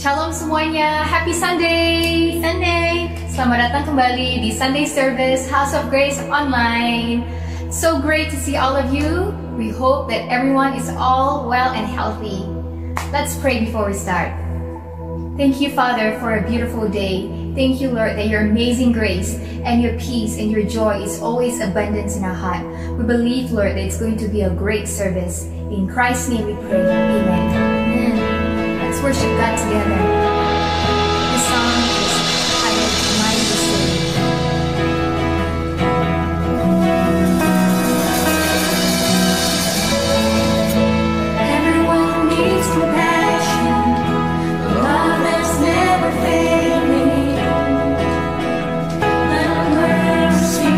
Shalom semuanya, Happy Sunday! Selamat datang kembali di Sunday Service House of Grace Online. So great to see all of you. We hope that everyone is all well and healthy. Let's pray before we start. Thank you, Father, for a beautiful day. Thank you, Lord, that your amazing grace and your peace and your joy is always abundance in our heart. We believe, Lord, that it's going to be a great service. In Christ's name we pray. Amen. Let's worship God together. This song is titled Mighty Savior. Everyone needs compassion, love that's never failing. Let mercy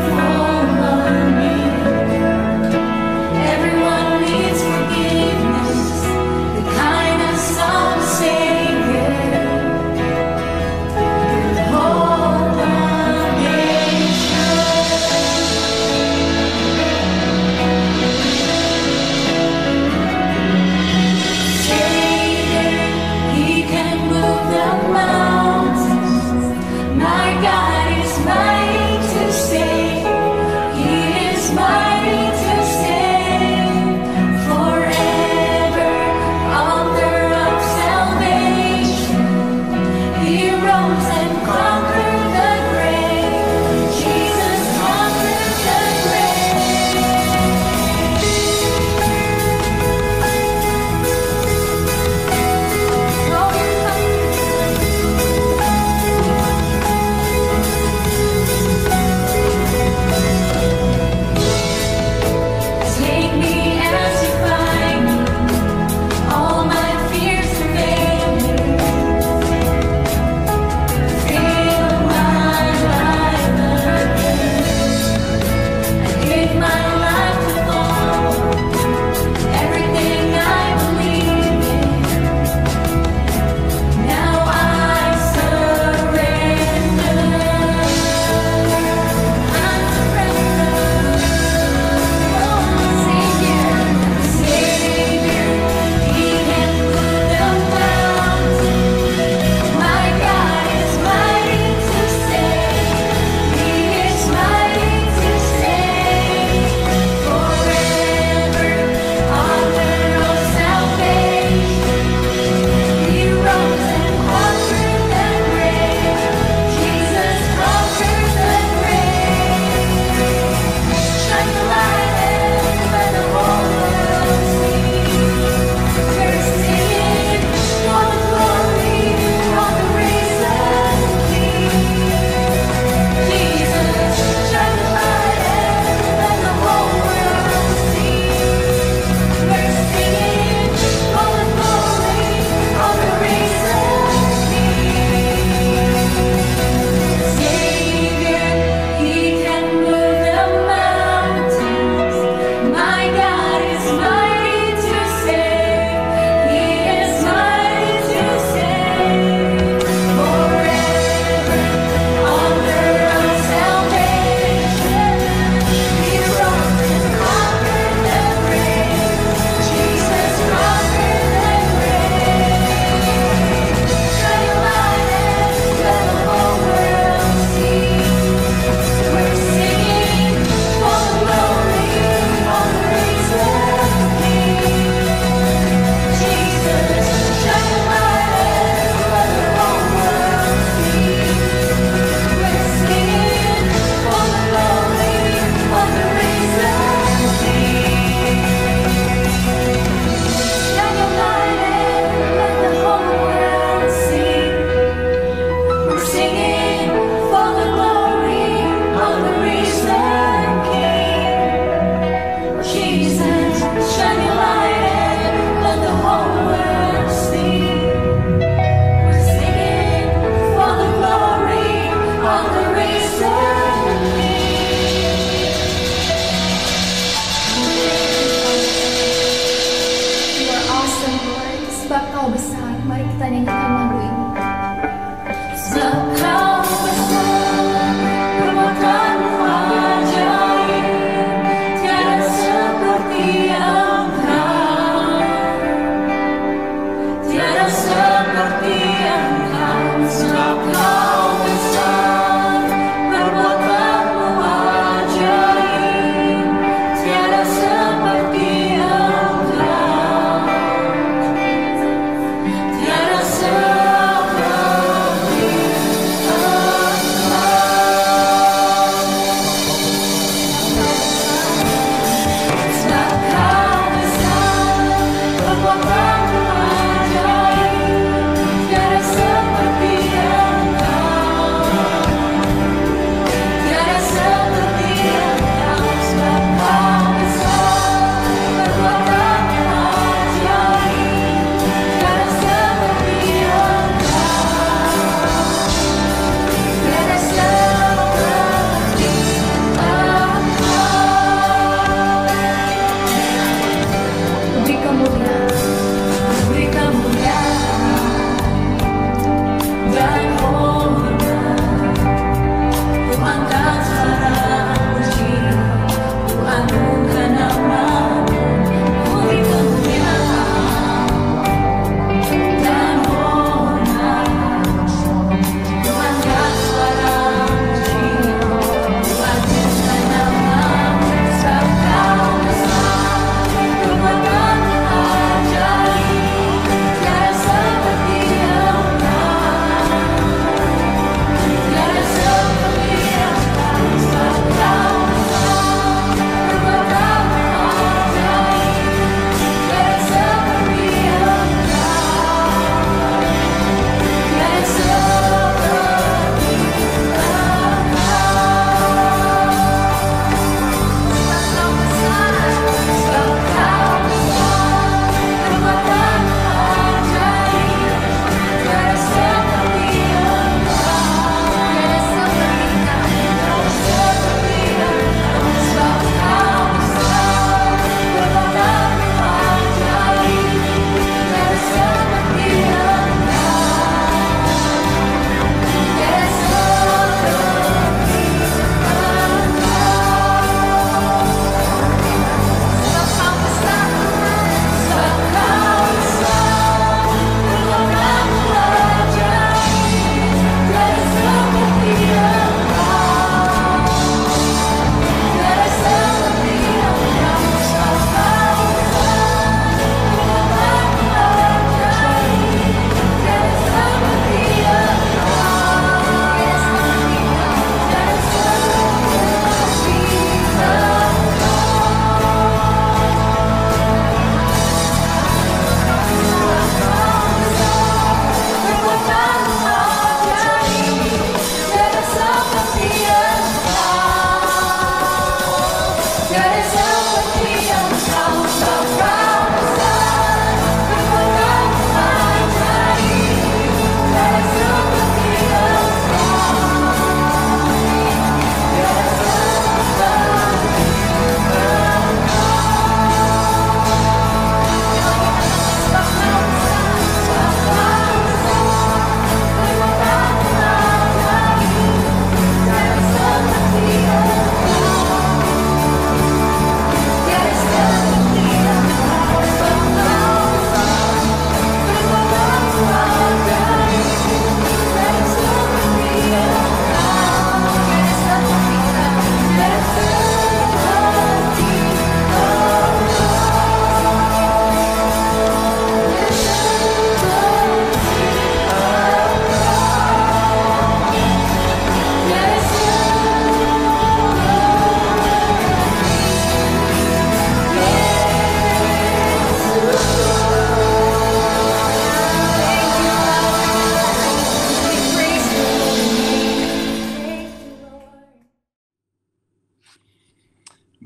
fall on me. Everyone needs forgiveness, the kindness of a Savior.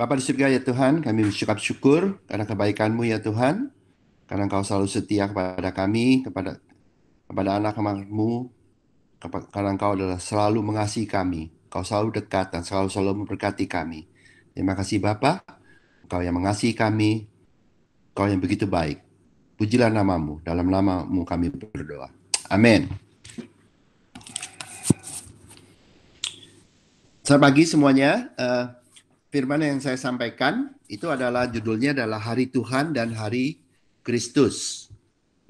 Bapa di surga ya Tuhan, kami bersyukur syukur karena kebaikan-Mu ya Tuhan, karena Engkau selalu setia kepada kami, kepada anak-anak-Mu, karena Engkau adalah selalu mengasihi kami, Engkau selalu dekat dan selalu memberkati kami. Terima kasih Bapa, Engkau yang mengasihi kami, Engkau yang begitu baik. Pujilah nama-Mu, dalam nama-Mu kami berdoa. Amin. Selamat pagi semuanya. Firman yang saya sampaikan itu adalah judulnya adalah Hari Tuhan dan Hari Kristus.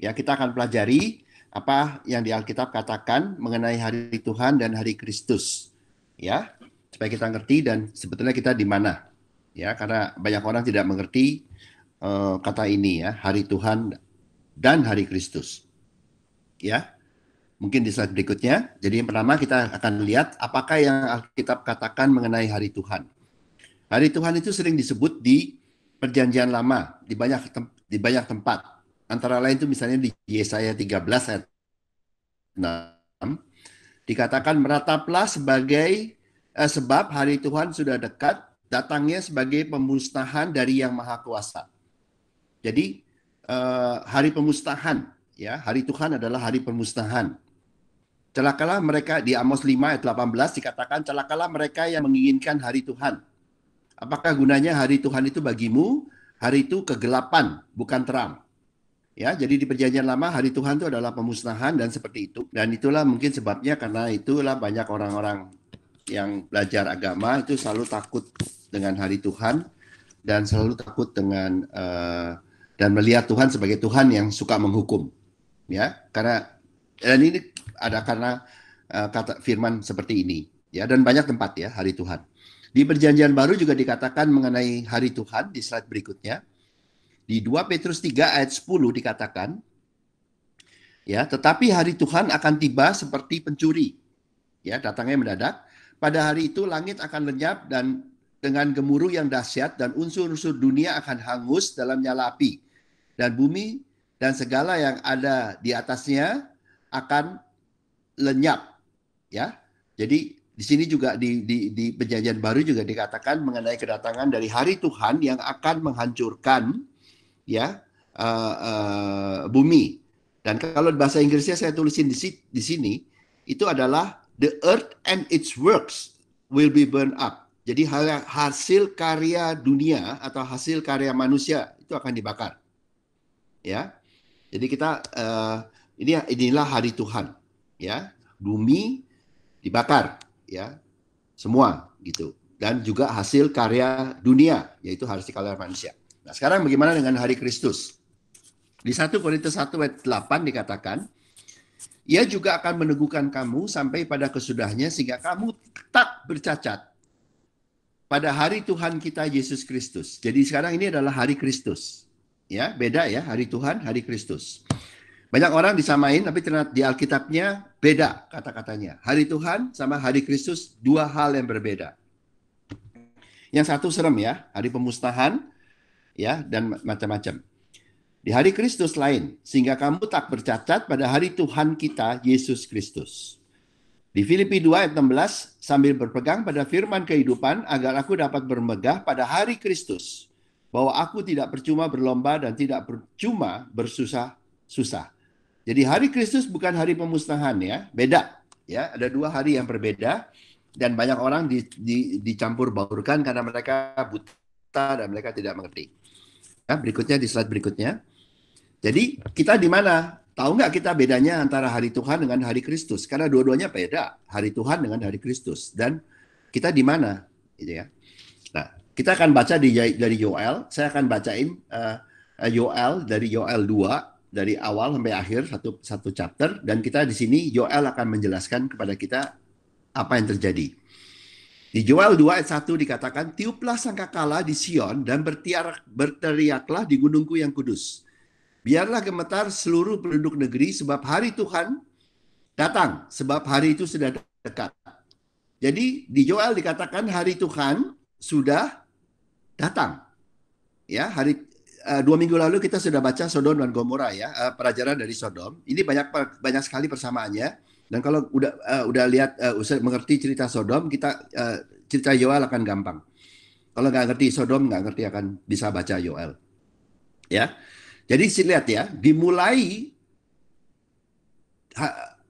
Ya, kita akan pelajari apa yang di Alkitab katakan mengenai Hari Tuhan dan Hari Kristus. Ya, supaya kita ngerti dan sebetulnya kita di mana. Ya, karena banyak orang tidak mengerti kata ini ya, Hari Tuhan dan Hari Kristus. Ya. Mungkin di slide berikutnya. Jadi yang pertama kita akan lihat apakah yang Alkitab katakan mengenai hari Tuhan. Hari Tuhan itu sering disebut di Perjanjian Lama, di banyak tempat. Antara lain itu misalnya di Yesaya 13 ayat 6 dikatakan merataplah sebab hari Tuhan sudah dekat, datangnya sebagai pemusnahan dari Yang Maha Kuasa. Jadi hari pemusnahan, ya, hari Tuhan adalah hari pemusnahan. Celakalah mereka, di Amos 5 ayat 18 dikatakan, celakalah mereka yang menginginkan hari Tuhan. Apakah gunanya hari Tuhan itu bagimu? Hari itu kegelapan, bukan terang. Ya, jadi di Perjanjian Lama hari Tuhan itu adalah pemusnahan dan seperti itu. Dan itulah mungkin sebabnya karena itulah banyak orang-orang yang belajar agama itu selalu takut dengan hari Tuhan dan selalu takut dengan dan melihat Tuhan sebagai Tuhan yang suka menghukum. Ya, karena dan ini ada karena kata firman seperti ini, ya, dan banyak tempat ya hari Tuhan. Di Perjanjian Baru juga dikatakan mengenai hari Tuhan di slide berikutnya. Di 2 Petrus 3 ayat 10 dikatakan, ya, tetapi hari Tuhan akan tiba seperti pencuri, ya, datangnya mendadak. Pada hari itu langit akan lenyap dan dengan gemuruh yang dahsyat dan unsur-unsur dunia akan hangus dalam nyala api dan bumi dan segala yang ada di atasnya akan lenyap, ya. Jadi di sini juga di Perjanjian Baru juga dikatakan mengenai kedatangan dari hari Tuhan yang akan menghancurkan, ya, bumi. Dan kalau bahasa Inggrisnya saya tulisin di sini itu adalah the earth and its works will be burned up. Jadi hasil karya dunia atau hasil karya manusia itu akan dibakar, ya. Jadi kita inilah hari Tuhan, ya, bumi dibakar, ya, semua gitu, dan juga hasil karya dunia, yaitu hasil karya manusia. Nah, sekarang bagaimana dengan hari Kristus? Di 1 Korintus 1 ayat 8 dikatakan, ia juga akan meneguhkan kamu sampai pada kesudahnya sehingga kamu tak bercacat pada hari Tuhan kita Yesus Kristus. Jadi sekarang ini adalah hari Kristus, ya, beda ya, hari Tuhan, hari Kristus. Banyak orang disamain, tapi ternyata di Alkitabnya beda kata-katanya. Hari Tuhan sama hari Kristus dua hal yang berbeda. Yang satu serem ya, hari pemusnahan, ya, dan macam-macam. Di hari Kristus lain, sehingga kamu tak bercacat pada hari Tuhan kita Yesus Kristus. Di Filipi 2 ayat 16, sambil berpegang pada firman kehidupan agar aku dapat bermegah pada hari Kristus, bahwa aku tidak percuma berlomba dan tidak percuma bersusah-susah. Jadi hari Kristus bukan hari pemusnahan ya, beda ya, ada dua hari yang berbeda dan banyak orang dicampur baurkan karena mereka buta dan mereka tidak mengerti. Ya, berikutnya di slide berikutnya. Jadi kita di mana? Tahu nggak kita bedanya antara hari Tuhan dengan hari Kristus? Karena dua-duanya beda, hari Tuhan dengan hari Kristus. Dan kita di mana? Gitu ya. Nah, kita akan baca dari Yoel. Saya akan bacain Yoel dari Yoel 2. Dari awal sampai akhir satu chapter, dan kita di sini Yoel akan menjelaskan kepada kita apa yang terjadi. Di Yoel 2 ayat 1 dikatakan, tiuplah sangkakala di Sion dan berteriaklah di gunungku yang kudus. Biarlah gemetar seluruh penduduk negeri sebab hari Tuhan datang, sebab hari itu sudah dekat. Jadi di Yoel dikatakan hari Tuhan sudah datang. Ya, 2 minggu lalu kita sudah baca Sodom dan Gomora ya, pelajaran dari Sodom. Ini banyak sekali persamaannya. Dan kalau udah lihat, mengerti cerita Sodom, kita cerita Yoel akan gampang. Kalau nggak ngerti Sodom, nggak ngerti akan bisa baca Yoel. Ya, jadi lihat ya, dimulai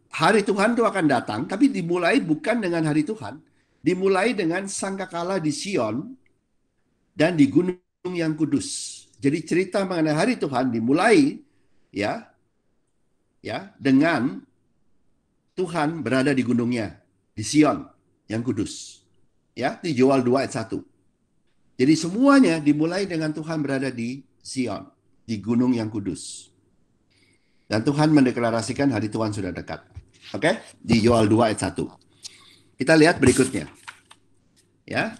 hari Tuhan itu akan datang, tapi dimulai bukan dengan hari Tuhan, dimulai dengan sangkakala di Sion dan di gunung yang kudus. Jadi cerita mengenai hari Tuhan dimulai ya dengan Tuhan berada di gunungnya, di Sion yang kudus. Ya, di Yoel 2 ayat 1. Jadi semuanya dimulai dengan Tuhan berada di Sion, di gunung yang kudus. Dan Tuhan mendeklarasikan hari Tuhan sudah dekat. Oke, di Yoel 2 ayat 1. Kita lihat berikutnya. Ya.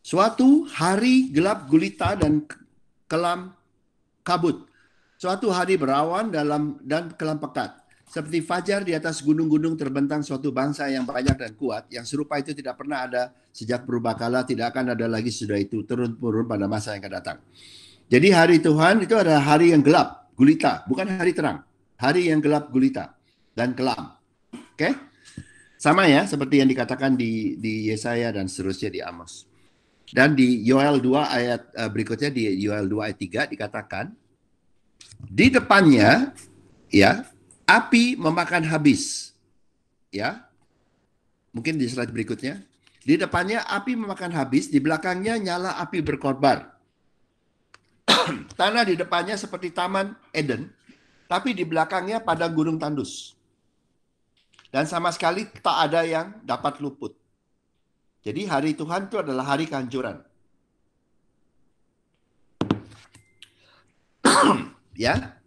Suatu hari gelap gulita dan kelam kabut. Suatu hari berawan dan kelam pekat. Seperti fajar di atas gunung-gunung terbentang suatu bangsa yang banyak dan kuat, yang serupa itu tidak pernah ada sejak purbakala, tidak akan ada lagi sudah itu, turun-turun pada masa yang akan datang. Jadi hari Tuhan itu adalah hari yang gelap, gulita, bukan hari terang. Hari yang gelap, gulita, dan kelam. Oke? Sama ya, seperti yang dikatakan di Yesaya dan seterusnya di Amos. Dan di Yoel 2 ayat berikutnya, di Yoel 2 ayat 3 dikatakan, di depannya, ya, api memakan habis. Ya, mungkin di slide berikutnya. Di depannya api memakan habis, di belakangnya nyala api berkorbar. Tanah di depannya seperti Taman Eden, tapi di belakangnya padang gunung tandus. Dan sama sekali tak ada yang dapat luput. Jadi hari Tuhan itu adalah hari kehancuran. Ya,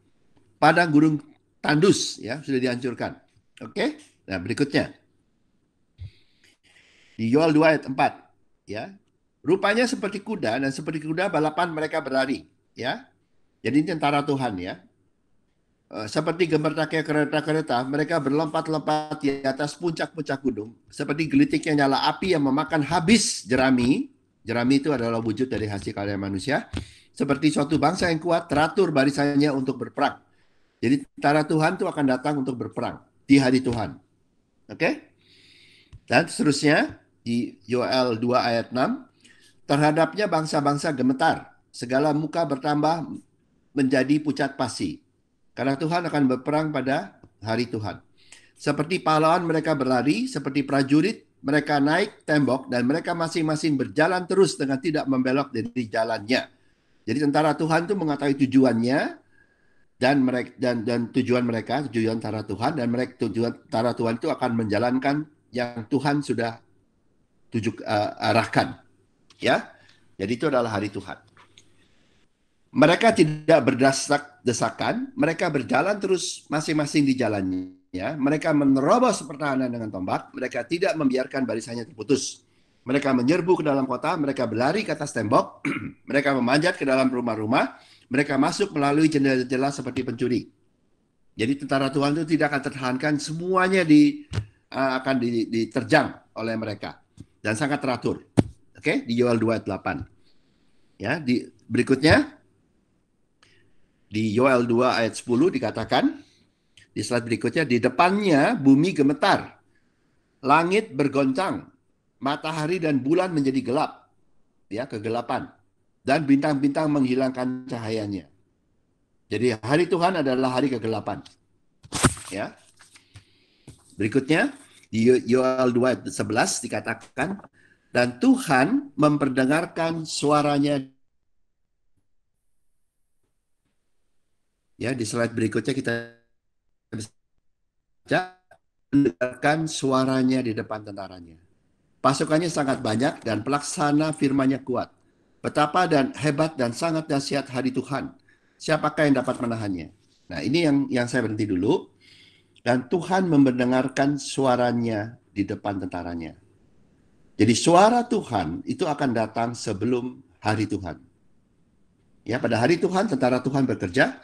padang gunung tandus ya sudah dihancurkan. Oke, nah berikutnya di Yoel 2 ayat 4 ya, rupanya seperti kuda dan seperti kuda balapan mereka berlari ya. Jadi ini tentara Tuhan ya. Seperti gemerlapnya kereta-kereta, mereka berlompat-lompat di atas puncak-puncak gunung, seperti gelitiknya nyala api yang memakan habis jerami. Jerami itu adalah wujud dari hasil karya manusia. Seperti suatu bangsa yang kuat, teratur barisannya untuk berperang. Jadi tentara Tuhan itu akan datang untuk berperang di hari Tuhan. Oke? Dan seterusnya di Yoel 2 ayat 6, terhadapnya bangsa-bangsa gemetar, segala muka bertambah menjadi pucat pasi. Karena Tuhan akan berperang pada hari Tuhan. Seperti pahlawan mereka berlari, seperti prajurit mereka naik tembok, dan mereka masing-masing berjalan terus dengan tidak membelok dari jalannya. Jadi tentara Tuhan itu mengetahui tujuannya, dan tujuan mereka, tujuan tentara Tuhan, dan mereka tujuan tentara Tuhan itu akan menjalankan yang Tuhan sudah arahkan. Ya, jadi itu adalah hari Tuhan. Mereka tidak berdesak-desakan, mereka berjalan terus masing-masing di jalannya. Mereka menerobos pertahanan dengan tombak, mereka tidak membiarkan barisannya terputus. Mereka menyerbu ke dalam kota, mereka berlari ke atas tembok, mereka memanjat ke dalam rumah-rumah, mereka masuk melalui jendela-jendela seperti pencuri. Jadi tentara Tuhan itu tidak akan tertahankan, semuanya akan diterjang oleh mereka. Dan sangat teratur. Oke, di Yoel 2 ayat 8. Ya, berikutnya, di Yoel 2 ayat 10 dikatakan, di slide berikutnya, di depannya bumi gemetar, langit bergoncang, matahari dan bulan menjadi gelap, ya, kegelapan, dan bintang-bintang menghilangkan cahayanya. Jadi hari Tuhan adalah hari kegelapan. Ya. Berikutnya, di Yoel 2 ayat 11 dikatakan, dan Tuhan memperdengarkan suaranya. Ya, di slide berikutnya kita bisa mendengarkan suaranya di depan tentaranya. Pasukannya sangat banyak dan pelaksana firman-Nya kuat. Betapa dan hebat dan sangat dahsyat hari Tuhan. Siapakah yang dapat menahannya? Nah, ini yang saya berhenti dulu. Dan Tuhan mendengarkan suaranya di depan tentaranya. Jadi suara Tuhan itu akan datang sebelum hari Tuhan. Ya, pada hari Tuhan tentara Tuhan bekerja.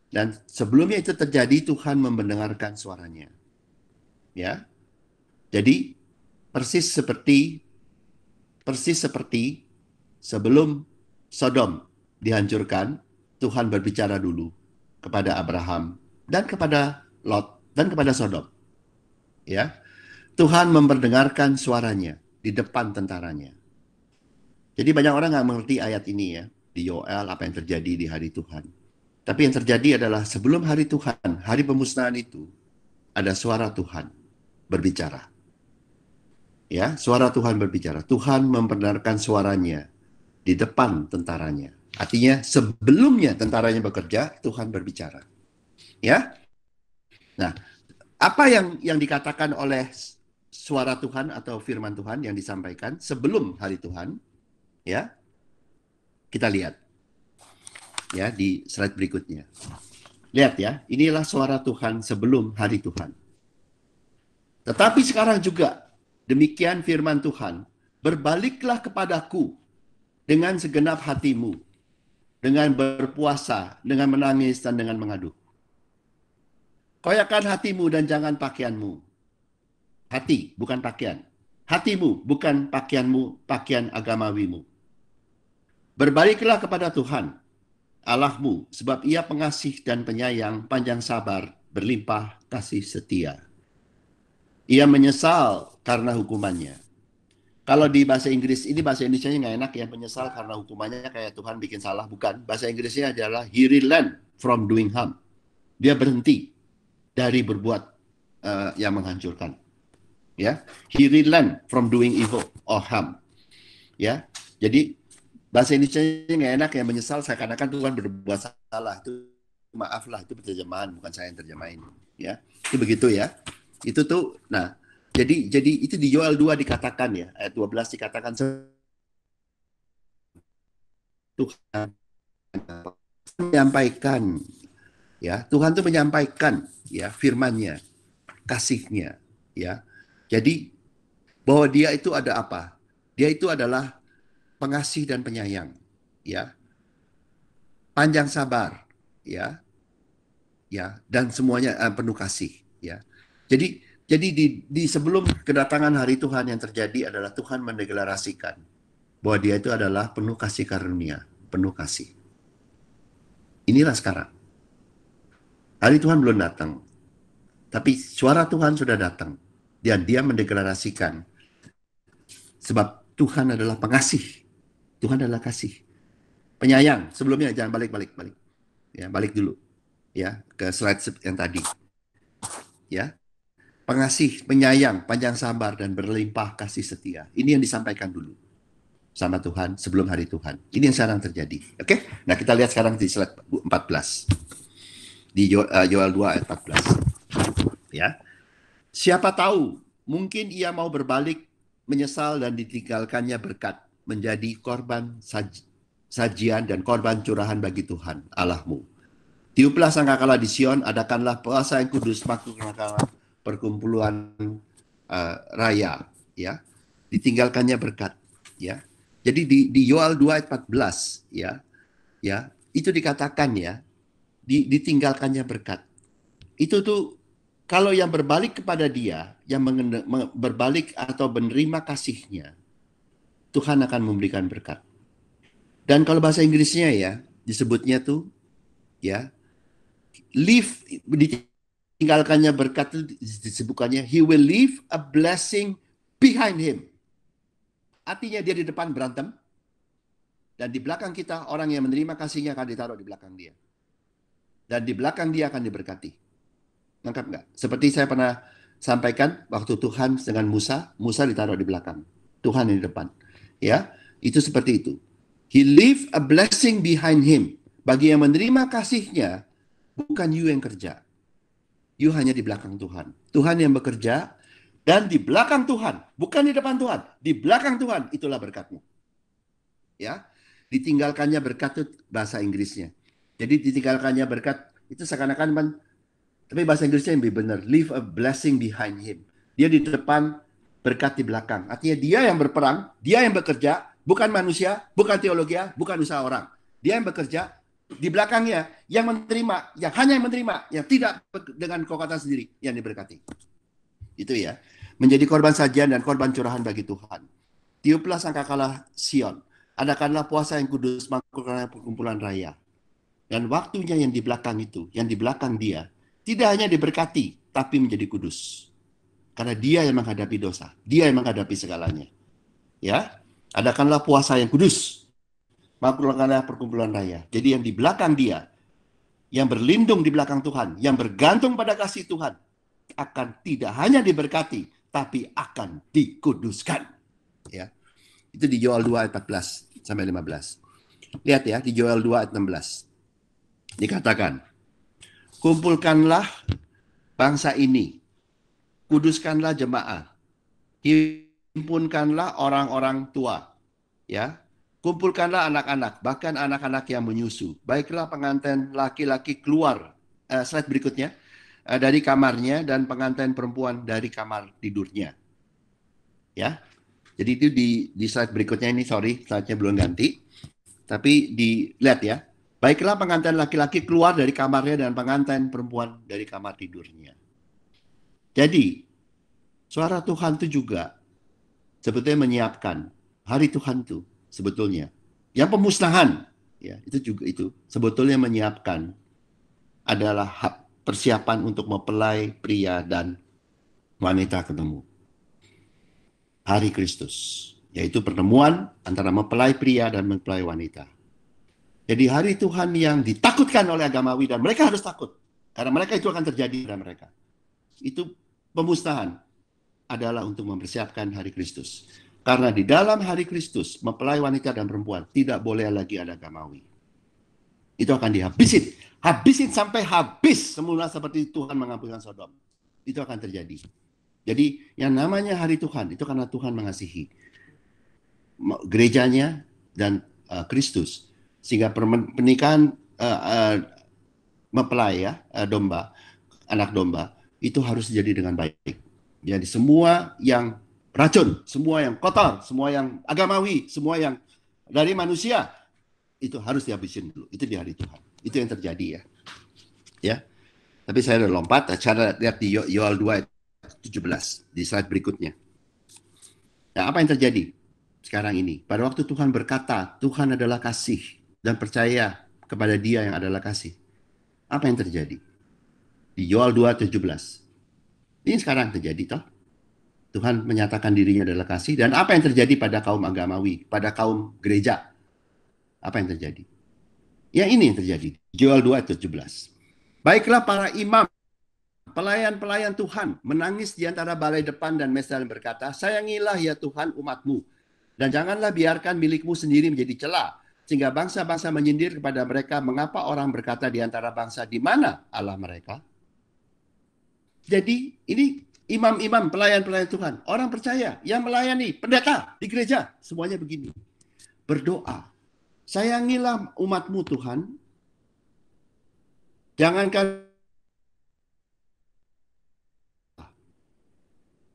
Dan sebelumnya itu terjadi, Tuhan mendengarkan suaranya. Ya. Jadi persis seperti sebelum Sodom dihancurkan, Tuhan berbicara dulu kepada Abraham dan kepada Lot dan kepada Sodom. Ya. Tuhan memperdengarkan suaranya di depan tentaranya. Jadi banyak orang nggak mengerti ayat ini ya, di Yoel apa yang terjadi di hari Tuhan. Tapi yang terjadi adalah sebelum hari Tuhan, hari pemusnahan itu, ada suara Tuhan berbicara. Ya, suara Tuhan berbicara. Tuhan membenarkan suaranya di depan tentaranya. Artinya sebelumnya tentaranya bekerja, Tuhan berbicara. Ya. Nah, apa yang dikatakan oleh suara Tuhan atau firman Tuhan yang disampaikan sebelum hari Tuhan? Ya. Kita lihat ya di slide berikutnya. Lihat ya, inilah suara Tuhan sebelum hari Tuhan. Tetapi sekarang juga demikian firman Tuhan, berbaliklah kepadaku dengan segenap hatimu, dengan berpuasa, dengan menangis dan dengan mengadu. Koyakan hatimu dan jangan pakaianmu. Hati, bukan pakaian. Hatimu, bukan pakaianmu, pakaian agamawimu. Berbaliklah kepada Tuhan, Allahmu, sebab ia pengasih dan penyayang, panjang sabar, berlimpah kasih setia. Ia menyesal karena hukumannya. Kalau di bahasa Inggris, ini bahasa Indonesianya nggak enak ya, menyesal karena hukumannya kayak Tuhan bikin salah, bukan. Bahasa Inggrisnya adalah he relent from doing harm. Dia berhenti dari berbuat yang menghancurkan. Ya, he relent from doing evil or harm. Ya, jadi bahasa Indonesia nggak enak ya, menyesal seakan-akan Tuhan berbuat salah. Itu maaflah, itu terjemahan, bukan saya yang terjemahin. Ya, itu begitu ya. Itu tuh, nah, jadi itu di Yoel 2 dikatakan ya, ayat 12 dikatakan Tuhan menyampaikan, ya, Tuhan tuh menyampaikan ya firman-Nya, kasih-Nya, ya. Jadi bahwa Dia itu ada apa? Dia itu adalah pengasih dan penyayang, ya, panjang sabar, ya, ya, dan semuanya penuh kasih, ya. Jadi di sebelum kedatangan hari Tuhan yang terjadi adalah Tuhan mendeklarasikan bahwa Dia itu adalah penuh kasih karunia, penuh kasih. Inilah sekarang. Hari Tuhan belum datang, tapi suara Tuhan sudah datang. Dan Dia mendeklarasikan sebab Tuhan adalah pengasih. Tuhan adalah kasih. Penyayang. Sebelumnya jangan balik. Ya, balik dulu. Ya, ke slide yang tadi. Ya. Pengasih, penyayang, panjang sabar dan berlimpah kasih setia. Ini yang disampaikan dulu sama Tuhan sebelum hari Tuhan. Ini yang sekarang terjadi. Oke? Nah, kita lihat sekarang di slide 14. Di Yoel 2 ayat 14. Ya. Siapa tahu, mungkin ia mau berbalik, menyesal dan ditinggalkannya berkat, menjadi korban sajian dan korban curahan bagi Tuhan, Allahmu. Tiuplah sangkakala di Sion, adakanlah puasa yang kudus, lakukanlah perkumpulan raya, ya. Ditinggalkannya berkat, ya. Jadi di Yoel 2 ayat 14, ya, itu dikatakan ya, ditinggalkannya berkat. Itu tuh kalau yang berbalik kepada Dia, yang berbalik atau menerima kasih-Nya, Tuhan akan memberikan berkat. Dan kalau bahasa Inggrisnya ya, disebutnya tuh, ya, leave, ditinggalkannya berkat itu disebutkannya, he will leave a blessing behind him. Artinya dia di depan berantem, dan di belakang kita, orang yang menerima kasih-Nya akan ditaruh di belakang dia. Dan di belakang dia akan diberkati. Lengkap nggak? Seperti saya pernah sampaikan waktu Tuhan dengan Musa ditaruh di belakang, Tuhan di depan. Ya, itu seperti itu. He leave a blessing behind him. Bagi yang menerima kasih-Nya, bukan you yang kerja. You hanya di belakang Tuhan. Tuhan yang bekerja, dan di belakang Tuhan, bukan di depan Tuhan, di belakang Tuhan, itulah berkatmu. Ya, ditinggalkannya berkat itu bahasa Inggrisnya. Jadi ditinggalkannya berkat itu seakan-akan, tapi bahasa Inggrisnya yang lebih benar, leave a blessing behind him. Dia di depan, berkat di belakang. Artinya dia yang berperang, dia yang bekerja, bukan manusia, bukan teologi, bukan usaha orang. Dia yang bekerja, di belakangnya yang menerima, yang hanya yang menerima, yang tidak dengan kekuatan sendiri, yang diberkati. Itu ya. Menjadi korban sajian dan korban curahan bagi Tuhan. Tiuplah sangkakala Sion. Adakanlah puasa yang kudus, lakukanlah perkumpulan raya. Dan waktunya yang di belakang itu, yang di belakang dia, tidak hanya diberkati, tapi menjadi kudus. Karena dia yang menghadapi dosa. Dia yang menghadapi segalanya. Ya. Adakanlah puasa yang kudus. Lakukanlah perkumpulan raya. Jadi yang di belakang dia, yang berlindung di belakang Tuhan, yang bergantung pada kasih Tuhan, akan tidak hanya diberkati, tapi akan dikuduskan. Ya. Itu di Yoel 2 ayat 14 sampai 15. Lihat ya, di Yoel 2 ayat 16. Dikatakan, kumpulkanlah bangsa ini, kuduskanlah jemaah, himpunkanlah orang-orang tua, ya, kumpulkanlah anak-anak, bahkan anak-anak yang menyusu. Baiklah pengantin laki-laki keluar, slide berikutnya, dari kamarnya, dan pengantin perempuan dari kamar tidurnya. Ya, jadi itu di slide berikutnya ini, sorry, slide-nya belum ganti. Tapi dilihat ya, baiklah pengantin laki-laki keluar dari kamarnya dan pengantin perempuan dari kamar tidurnya. Jadi, suara Tuhan itu juga sebetulnya menyiapkan hari Tuhan itu sebetulnya. Yang pemusnahan, ya, itu juga itu sebetulnya menyiapkan adalah persiapan untuk mempelai pria dan wanita ketemu. Hari Kristus, yaitu pertemuan antara mempelai pria dan mempelai wanita. Jadi hari Tuhan yang ditakutkan oleh agamawi, dan mereka harus takut karena mereka itu akan terjadi pada mereka. Itu pemusnahan adalah untuk mempersiapkan hari Kristus. Karena di dalam hari Kristus, mempelai wanita dan perempuan tidak boleh lagi ada agamawi. Itu akan dihabisin. Habisin sampai habis, semula seperti Tuhan mengampunkan Sodom. Itu akan terjadi. Jadi yang namanya hari Tuhan, itu karena Tuhan mengasihi gerejanya dan Kristus. Sehingga pernikahan mempelai ya, domba, anak domba, itu harus jadi dengan baik. Jadi semua yang racun, semua yang kotor, semua yang agamawi, semua yang dari manusia, itu harus dihabisin dulu. Itu di hari Tuhan. Itu yang terjadi ya. Ya. Tapi saya udah lompat, cara lihat di Yoel 2 ayat 17 di slide berikutnya. Nah, apa yang terjadi sekarang ini? Pada waktu Tuhan berkata, Tuhan adalah kasih, dan percaya kepada Dia yang adalah kasih. Apa yang terjadi? Di Yoel 2:17. Ini sekarang terjadi toh. Tuhan menyatakan dirinya adalah kasih. Dan apa yang terjadi pada kaum agamawi, pada kaum gereja? Apa yang terjadi? Ya ini yang terjadi. Yoel 2:17. Baiklah para imam, pelayan-pelayan Tuhan, menangis di antara balai depan dan mesa dan berkata, sayangilah ya Tuhan umatmu, dan janganlah biarkan milikmu sendiri menjadi celah, sehingga bangsa-bangsa menyindir kepada mereka, mengapa orang berkata di antara bangsa, di mana Allah mereka? Jadi ini imam-imam, pelayan-pelayan Tuhan, orang percaya yang melayani, pendeta di gereja, semuanya begini. Berdoa, sayangilah umatmu Tuhan, jangankan.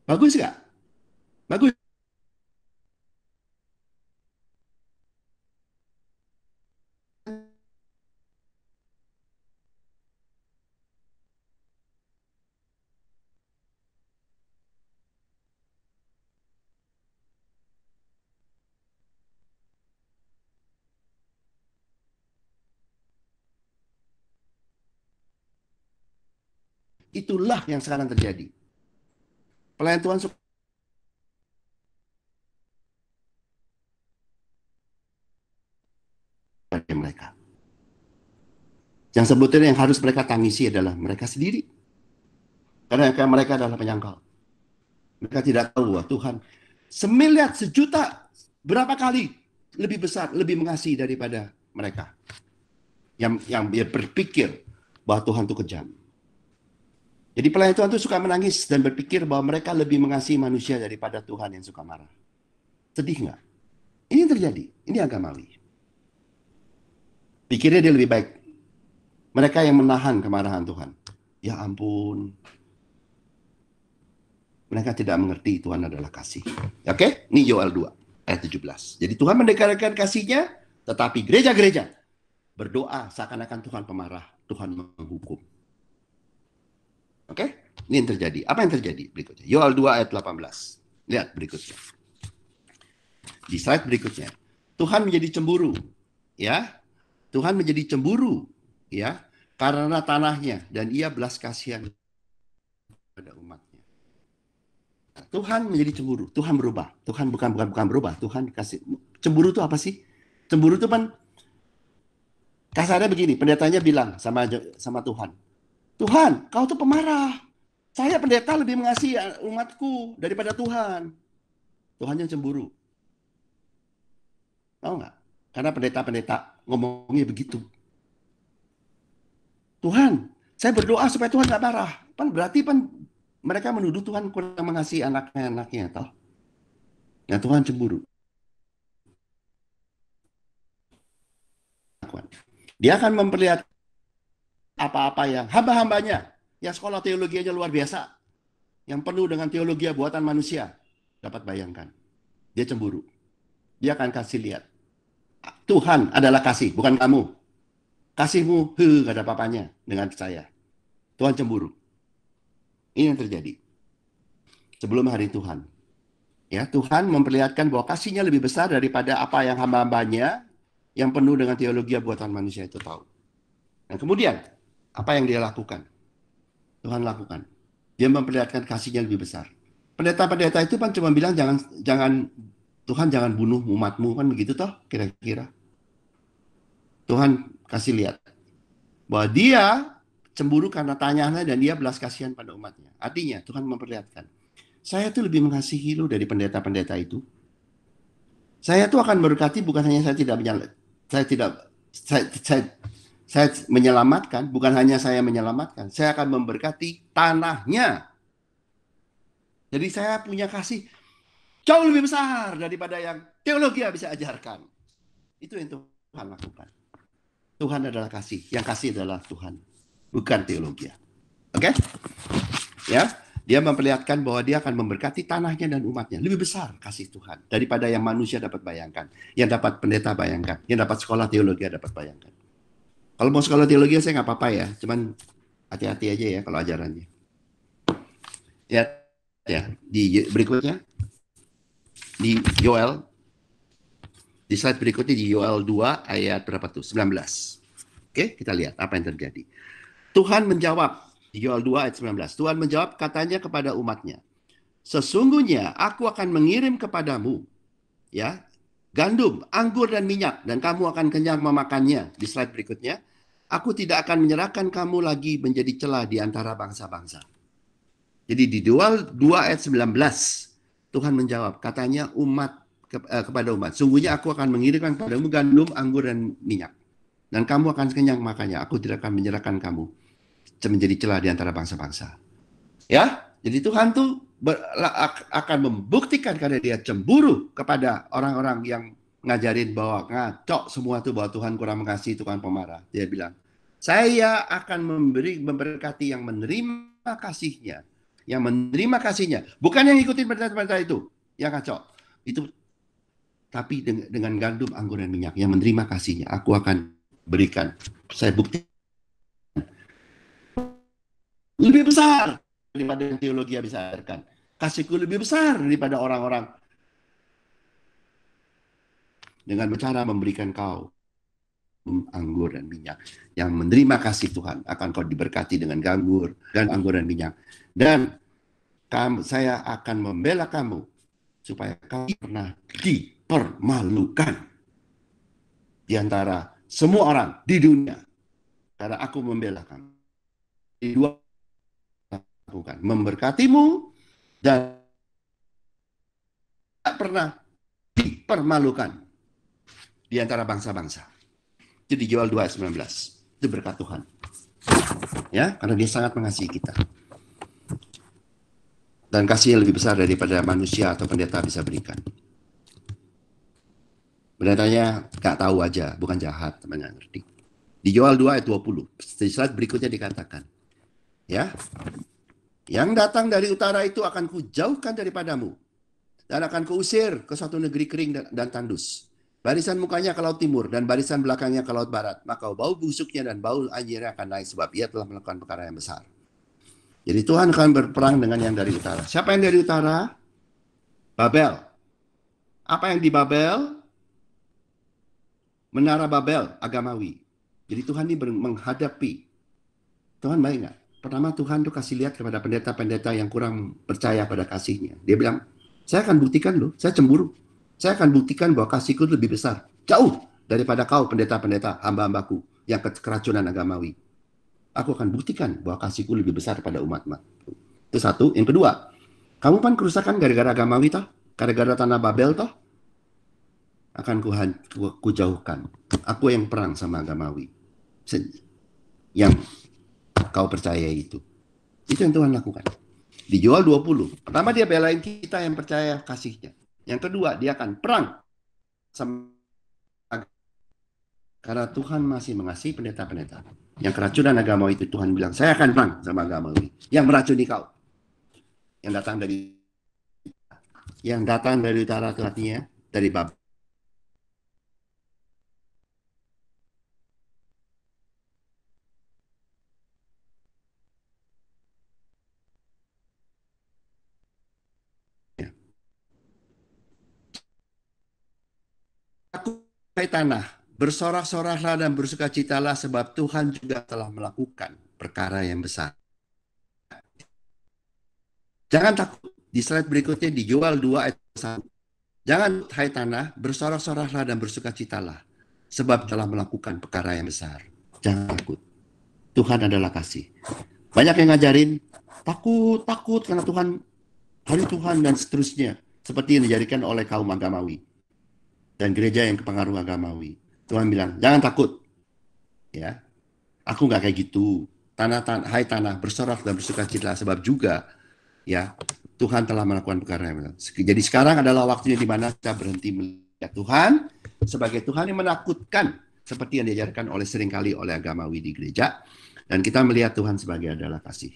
Bagus nggak? Bagus. Itulah yang sekarang terjadi. Pelayan Tuhan suka mereka. Yang sebetulnya yang harus mereka tangisi adalah mereka sendiri. Karena mereka adalah penyangkal. Mereka tidak tahu bahwa Tuhan semiliar, sejuta, berapa kali lebih besar, lebih mengasihi daripada mereka. Yang berpikir bahwa Tuhan itu kejam. Jadi pelayan Tuhan itu suka menangis dan berpikir bahwa mereka lebih mengasihi manusia daripada Tuhan yang suka marah. Sedih nggak? Ini yang terjadi. Ini agamawi. Pikirnya dia lebih baik. Mereka yang menahan kemarahan Tuhan. Ya ampun. Mereka tidak mengerti Tuhan adalah kasih. Oke? Ini Yoel 2 ayat 17. Jadi Tuhan mendeklarasikan kasihnya, tetapi gereja-gereja berdoa seakan-akan Tuhan pemarah, Tuhan menghukum. Oke? Ini yang terjadi. Apa yang terjadi berikutnya? Yoel 2 ayat 18. Lihat berikutnya. Di slide berikutnya. Tuhan menjadi cemburu. Ya. Tuhan menjadi cemburu. Ya. Karena tanahnya. Dan ia belas kasihan pada umatnya. Tuhan menjadi cemburu. Tuhan berubah. Tuhan bukan berubah. Tuhan kasih. Cemburu itu apa sih? Cemburu itu kan kasarnya begini. Pendetanya bilang sama Tuhan. Tuhan, kau tuh pemarah. Saya pendeta lebih mengasihi umatku daripada Tuhan. Tuhan yang cemburu. Tahu nggak? Karena pendeta-pendeta ngomongnya begitu. Tuhan, saya berdoa supaya Tuhan nggak marah. Berarti mereka menuduh Tuhan kurang mengasihi anaknya, toh. Nah, Tuhan cemburu. Dia akan memperlihatkan apa-apa yang hamba-hambanya, yang sekolah teologi aja luar biasa, yang penuh dengan teologi buatan manusia, dapat bayangkan. Dia cemburu. Dia akan kasih lihat. Tuhan adalah kasih, bukan kamu. Kasihmu, gak ada apa-apanya dengan saya. Tuhan cemburu. Ini yang terjadi. Sebelum hari Tuhan. Ya, Tuhan memperlihatkan bahwa kasihnya lebih besar daripada apa yang hamba-hambanya yang penuh dengan teologi buatan manusia itu tahu. Dan kemudian, apa yang dia lakukan? Tuhan lakukan. Dia memperlihatkan kasihnya lebih besar. Pendeta-pendeta itu kan cuma bilang Tuhan jangan bunuh umatmu, kan begitu toh kira-kira. Tuhan kasih lihat bahwa dia cemburu karena tanyanya dan dia belas kasihan pada umatnya. Artinya Tuhan memperlihatkan, saya tuh lebih mengasihi lu dari pendeta-pendeta itu. Saya tuh akan berkati bukan hanya saya menyelamatkan, bukan hanya saya menyelamatkan, saya akan memberkati tanahnya. Jadi saya punya kasih jauh lebih besar daripada yang teologi bisa ajarkan. Itu yang Tuhan lakukan. Tuhan adalah kasih. Yang kasih adalah Tuhan, bukan teologi. Oke? Ya, dia memperlihatkan bahwa dia akan memberkati tanahnya dan umatnya. Lebih besar kasih Tuhan daripada yang manusia dapat bayangkan, yang dapat pendeta bayangkan, yang dapat sekolah teologi dapat bayangkan. Kalau mau sekolah teologi saya nggak apa-apa ya, cuman hati-hati aja ya kalau ajarannya. Ya, di berikutnya di Yoel. Di slide berikutnya di Yoel 2 ayat berapa tuh? 19. Oke, kita lihat apa yang terjadi. Tuhan menjawab di Yoel 2 ayat 19. Tuhan menjawab katanya kepada umatnya, sesungguhnya aku akan mengirim kepadamu ya gandum, anggur dan minyak dan kamu akan kenyang memakannya. Di slide berikutnya, aku tidak akan menyerahkan kamu lagi menjadi celah di antara bangsa-bangsa. Jadi di Yoel 2 ayat 19 Tuhan menjawab katanya kepada umat, sungguhnya aku akan mengirimkan kepadamu gandum, anggur dan minyak dan kamu akan kenyang makannya. Aku tidak akan menyerahkan kamu menjadi celah di antara bangsa-bangsa. Ya, jadi Tuhan tuh akan membuktikan karena dia cemburu kepada orang-orang yang ngajarin bahwa ngaco semua tuh bahwa Tuhan kurang mengasihi, Tuhan pemarah. Dia bilang, saya akan memberkati yang menerima kasihnya, bukan yang ikutin pendeta-pendeta itu, yang ngaco. Itu tapi dengan gandum, anggur dan minyak yang menerima kasihnya, aku akan berikan. Saya bukti lebih besar daripada yang teologi bisa ajarkan. Kasihku lebih besar daripada orang-orang dengan cara memberikan kau anggur dan minyak. Yang menerima kasih Tuhan akan kau diberkati dengan anggur dan minyak. Dan saya akan membela kamu supaya kamu pernah dipermalukan di antara semua orang di dunia. Karena aku membela kamu. Dua lakukan, memberkatimu dan tak pernah dipermalukan di antara bangsa-bangsa. Jadi Yoel 2:19 itu berkat Tuhan. Ya, karena dia sangat mengasihi kita. Dan kasihnya lebih besar daripada manusia atau pendeta bisa berikan. Pendetanya nggak tahu aja, bukan jahat, teman nggak ngerti. Di Yoel 2 ayat 20, di slide berikutnya dikatakan, ya, yang datang dari utara itu akan kujauhkan daripadamu dan akan kuusir ke suatu negeri kering dan tandus. Barisan mukanya ke laut timur dan barisan belakangnya ke laut barat. Maka bau busuknya dan bau anjirnya akan naik sebab ia telah melakukan perkara yang besar. Jadi Tuhan akan berperang dengan yang dari utara. Siapa yang dari utara? Babel. Apa yang di Babel? Menara Babel, agamawi. Jadi Tuhan ini menghadapi. Tuhan baik nggak? pertama Tuhan tuh kasih lihat kepada pendeta-pendeta yang kurang percaya pada kasihnya. Dia bilang, saya akan buktikan loh, saya cemburu. Saya akan buktikan bahwa kasihku lebih besar. Jauh daripada kau pendeta-pendeta, hamba-hambaku yang keracunan agamawi. Aku akan buktikan bahwa kasihku lebih besar pada umat-umat. Itu satu. Yang kedua, kamu kan kerusakan gara-gara agamawi toh? Gara-gara tanah Babel toh? Akan ku jauhkan. Aku yang perang sama agamawi. Yang kau percaya itu. Itu yang Tuhan lakukan. Dijual 20. Pertama dia belain kita yang percaya kasihnya. Yang kedua dia akan perang sama karena Tuhan masih mengasihi pendeta-pendeta. Yang keracunan agamawi itu Tuhan bilang, saya akan perang sama agamawi. Yang meracuni kau. Yang datang dari utara itu artinya dari Babel. Hai tanah, bersorak-soraklah dan bersukacitalah sebab Tuhan juga telah melakukan perkara yang besar. Jangan takut. Di slide berikutnya dijual 2 ayat 1. Jangan hai tanah, bersorak-soraklah dan bersukacitalah sebab telah melakukan perkara yang besar. Jangan takut. Tuhan adalah kasih. Banyak yang ngajarin takut karena Tuhan, hari Tuhan dan seterusnya. Seperti yang dijadikan oleh kaum agamawi dan gereja yang kepengaruh agamawi. Tuhan bilang, jangan takut. Ya, aku nggak kayak gitu. Hai tanah, bersorak dan bersukacitalah sebab juga ya Tuhan telah melakukan perkara yang besar. Jadi sekarang adalah waktunya di mana kita berhenti melihat Tuhan sebagai Tuhan yang menakutkan seperti yang diajarkan oleh seringkali oleh agamawi di gereja, dan kita melihat Tuhan sebagai adalah kasih.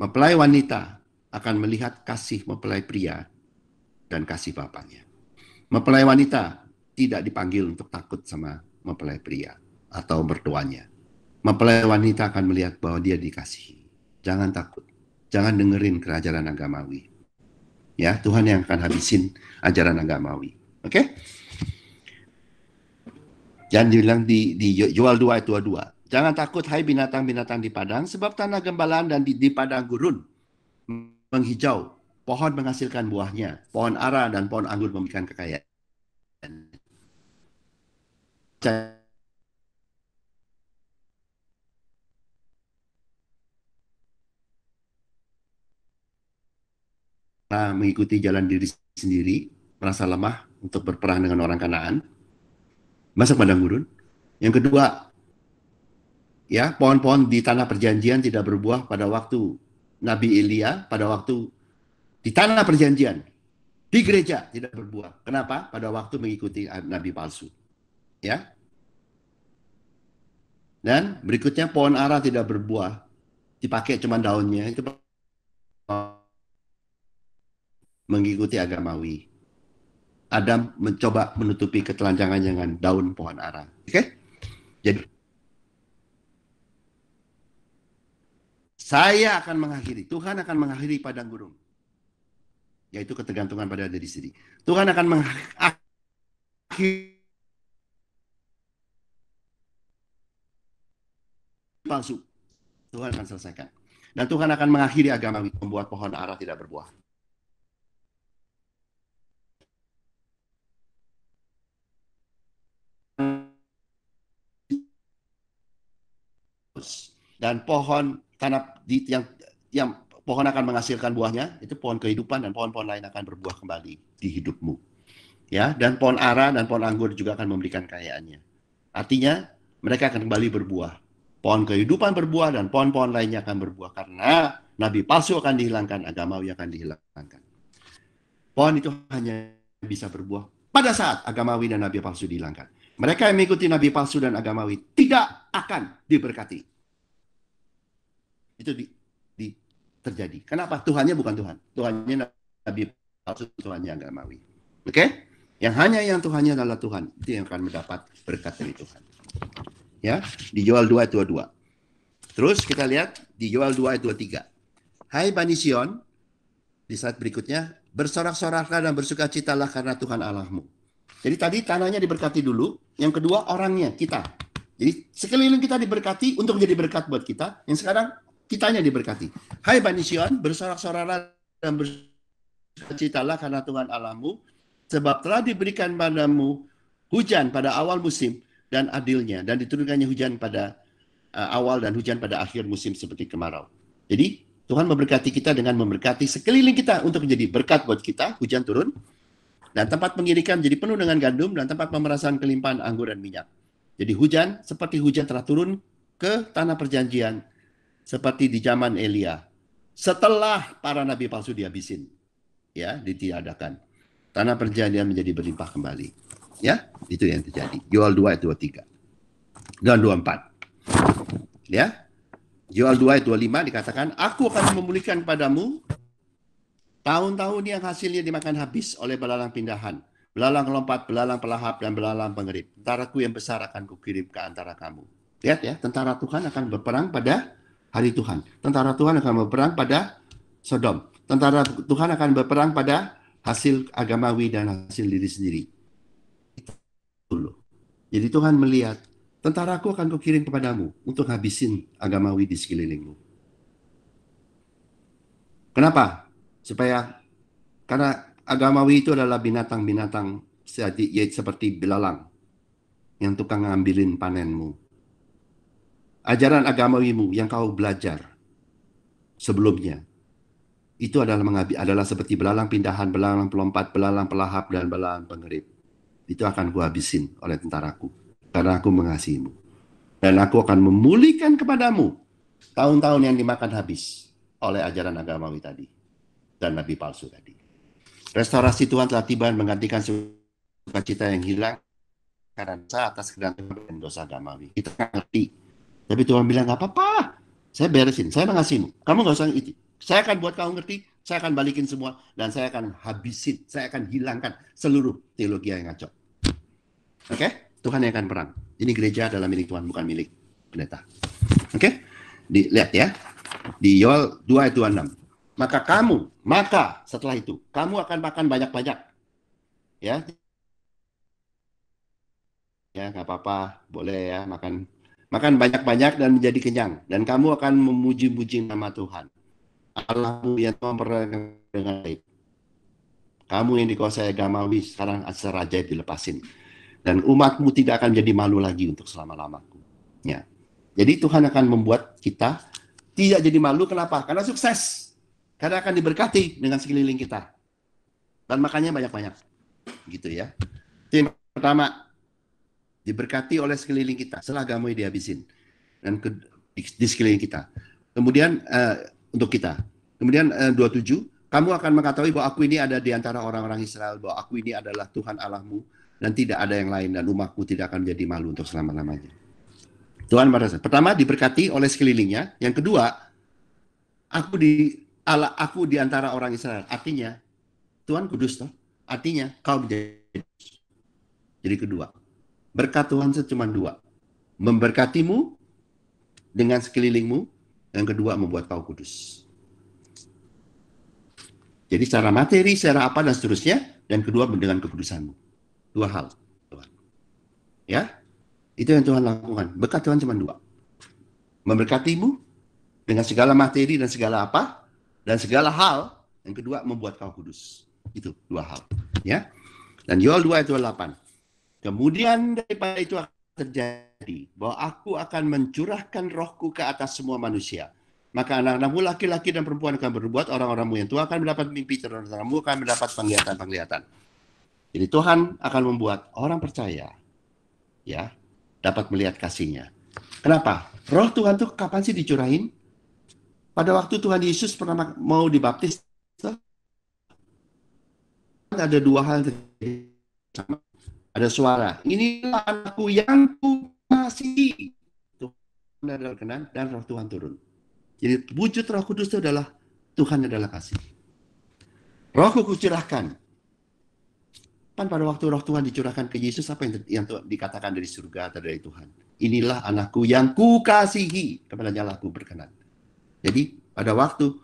Mempelai wanita akan melihat kasih mempelai pria dan kasih bapaknya. Mempelai wanita tidak dipanggil untuk takut sama mempelai pria atau mertuanya. Mempelai wanita akan melihat bahwa dia dikasihi. Jangan takut. Jangan dengerin kerajaran agamawi. Ya, Tuhan yang akan habisin ajaran agamawi. Oke? Jangan dibilang dijual 2 ayat 22. Jangan takut hai binatang-binatang di padang, sebab tanah gembalaan dan di padang gurun menghijau. Pohon menghasilkan buahnya. Pohon ara dan pohon anggur memberikan kekayaan. Mengikuti jalan diri sendiri, merasa lemah untuk berperang dengan orang Kanaan, masuk padang gurun. Yang kedua, ya, pohon-pohon di tanah perjanjian tidak berbuah pada waktu Nabi Elia, pada waktu di tanah perjanjian, di gereja tidak berbuah. Kenapa? Pada waktu mengikuti nabi palsu. Ya. Dan berikutnya pohon ara tidak berbuah, dipakai cuma daunnya, itu mengikuti agamawi. Adam mencoba menutupi ketelanjangan dengan daun pohon ara. Oke? Jadi saya akan mengakhiri, Tuhan akan mengakhiri padang gurun. Yaitu ketergantungan pada diri sendiri. Tuhan akan mengakhiri palsu. Tuhan akan selesaikan. Dan Tuhan akan mengakhiri agamawi, membuat pohon ara tidak berbuah. Dan pohon tanah yang pohon akan menghasilkan buahnya, itu pohon kehidupan, dan pohon-pohon lain akan berbuah kembali di hidupmu. Ya, dan pohon ara dan pohon anggur juga akan memberikan kekayaannya. Artinya mereka akan kembali berbuah. Pohon kehidupan berbuah dan pohon-pohon lainnya akan berbuah karena nabi palsu akan dihilangkan, agamawi akan dihilangkan. Pohon itu hanya bisa berbuah pada saat agamawi dan nabi palsu dihilangkan. Mereka yang mengikuti nabi palsu dan agamawi tidak akan diberkati. Itu terjadi. Kenapa? Tuhannya bukan Tuhan. Tuhannya nabi palsu, Tuhannya agamawi. Oke? Yang hanya yang Tuhannya adalah Tuhan. Itu yang akan mendapat berkat dari Tuhan. Ya, dijual 2 ayat 22. Terus kita lihat dijual 2 ayat 23. Hai Bani Sion, di slide berikutnya, bersorak-soraklah dan bersukacitalah karena Tuhan Allahmu. Jadi tadi tanahnya diberkati dulu, yang kedua orangnya, kita. Jadi sekeliling kita diberkati untuk menjadi berkat buat kita. Yang sekarang kitanya diberkati. Hai Bani Sion, bersorak-soraklah dan bersukacitalah karena Tuhan Allahmu, sebab telah diberikan padamu hujan pada awal musim dan adilnya, dan diturunkannya hujan pada awal dan hujan pada akhir musim seperti kemarau. Jadi Tuhan memberkati kita dengan memberkati sekeliling kita untuk menjadi berkat buat kita, hujan turun, dan tempat pengirikan jadi penuh dengan gandum, dan tempat pemerasan kelimpahan anggur dan minyak. Jadi hujan seperti hujan telah turun ke tanah perjanjian seperti di zaman Elia. Setelah para nabi palsu dihabisin, ya, ditiadakan. Tanah perjanjian menjadi berlimpah kembali. Ya, itu yang terjadi. Yoel 2 ayat 23 dan 24. Ya. Yoel 2 ayat 25 dikatakan, aku akan memulihkan padamu tahun-tahun yang hasilnya dimakan habis oleh belalang pindahan, belalang lompat, belalang pelahap, dan belalang pengerit. Tentaraku yang besar akan kukirim ke antara kamu. Lihat ya, tentara Tuhan akan berperang pada hari Tuhan. Tentara Tuhan akan berperang pada Sodom. Tentara Tuhan akan berperang pada hasil agamawi dan hasil diri sendiri. Jadi Tuhan melihat, tentaraku akan kukirim kepadamu untuk habisin agamawi di sekelilingmu. Kenapa? Karena agamawi itu adalah binatang-binatang seperti belalang yang tukang ngambilin panenmu. Ajaran agamawimu yang kau belajar sebelumnya itu adalah seperti belalang pindahan, belalang pelompat, belalang pelahap, dan belalang pengerit. Itu akan kuhabisin oleh tentaraku karena aku mengasihimu. Dan aku akan memulihkan kepadamu tahun-tahun yang dimakan habis oleh ajaran agamawi tadi dan nabi palsu tadi. Restorasi Tuhan telah tiba dan menggantikan sukacita yang hilang karena dosa atas kegantengan dan dosa agamawi. Kita nggak ngerti. Tapi Tuhan bilang, nggak apa-apa. Saya beresin, saya mengasihimu. Kamu nggak usah itu. Saya akan buat kamu ngerti, saya akan balikin semua, dan saya akan habisin, saya akan hilangkan seluruh teologi yang ngaco. Oke? Tuhan yang akan perang. Ini gereja adalah milik Tuhan, bukan milik pendeta. Oke? Lihat ya. Di Yoel 2 ayat 26. Maka setelah itu, kamu akan makan banyak-banyak. Ya. Ya, nggak apa-apa. Boleh ya, makan banyak-banyak dan menjadi kenyang. Dan kamu akan memuji-muji nama Tuhan. Allahmu yang memperoleh dengan baik. Kamu yang dikuasai agamawi sekarang secara ajaib dilepasin. Dan umatmu tidak akan jadi malu lagi untuk selama-lamaku. Ya. Jadi Tuhan akan membuat kita tidak jadi malu. Kenapa? Karena sukses. Karena akan diberkati dengan sekeliling kita. Dan makannya banyak-banyak. Gitu ya. Itu yang pertama. Diberkati oleh sekeliling kita. Setelah agamawi dihabisin. Dan di sekeliling kita. Kemudian untuk kita. Kemudian 27. Kamu akan mengetahui bahwa aku ini ada di antara orang-orang Israel. Bahwa aku ini adalah Tuhan Allahmu. Dan tidak ada yang lain. Dan umatku tidak akan menjadi malu untuk selama-lamanya. Tuhan merasa. Pertama, diberkati oleh sekelilingnya. Yang kedua, aku di antara orang Israel. Artinya, Tuhan kudus toh. Artinya, kau menjadi kudus. Jadi kedua. Berkat Tuhan cuma dua. Memberkatimu dengan sekelilingmu. Yang kedua, membuat kau kudus. Jadi secara materi, secara apa, dan seterusnya. Dan kedua, dengan kekudusanmu. Dua hal. Tuhan. Ya. Itu yang Tuhan lakukan. Berkat Tuhan cuma dua. Memberkatimu dengan segala materi dan segala apa. Dan segala hal. Yang kedua, membuat kau kudus. Itu dua hal. Ya. Dan Yoel 2 ayat 28. Kemudian daripada itu akan terjadi bahwa aku akan mencurahkan rohku ke atas semua manusia. Maka anak-anakmu laki-laki dan perempuan akan berbuat, orang-orangmu yang tua akan mendapat mimpi, terang-terangmu akan mendapat penglihatan-penglihatan. Jadi Tuhan akan membuat orang percaya ya dapat melihat kasih-Nya. Kenapa? Roh Tuhan tuh kapan sih dicurahin? Pada waktu Tuhan Yesus pernah mau dibaptis, ada dua hal terjadi. Ada suara, inilah anakku yang kukasihi. Tuhan adalah kenan dan roh Tuhan turun. Jadi wujud Roh Kudus itu adalah Tuhan adalah kasih. Rohku kucurahkan. Kan pada waktu roh Tuhan dicurahkan ke Yesus, apa yang dikatakan dari surga atau dari Tuhan? Inilah anakku yang kukasihi, kepadanya aku berkenan. Jadi pada waktu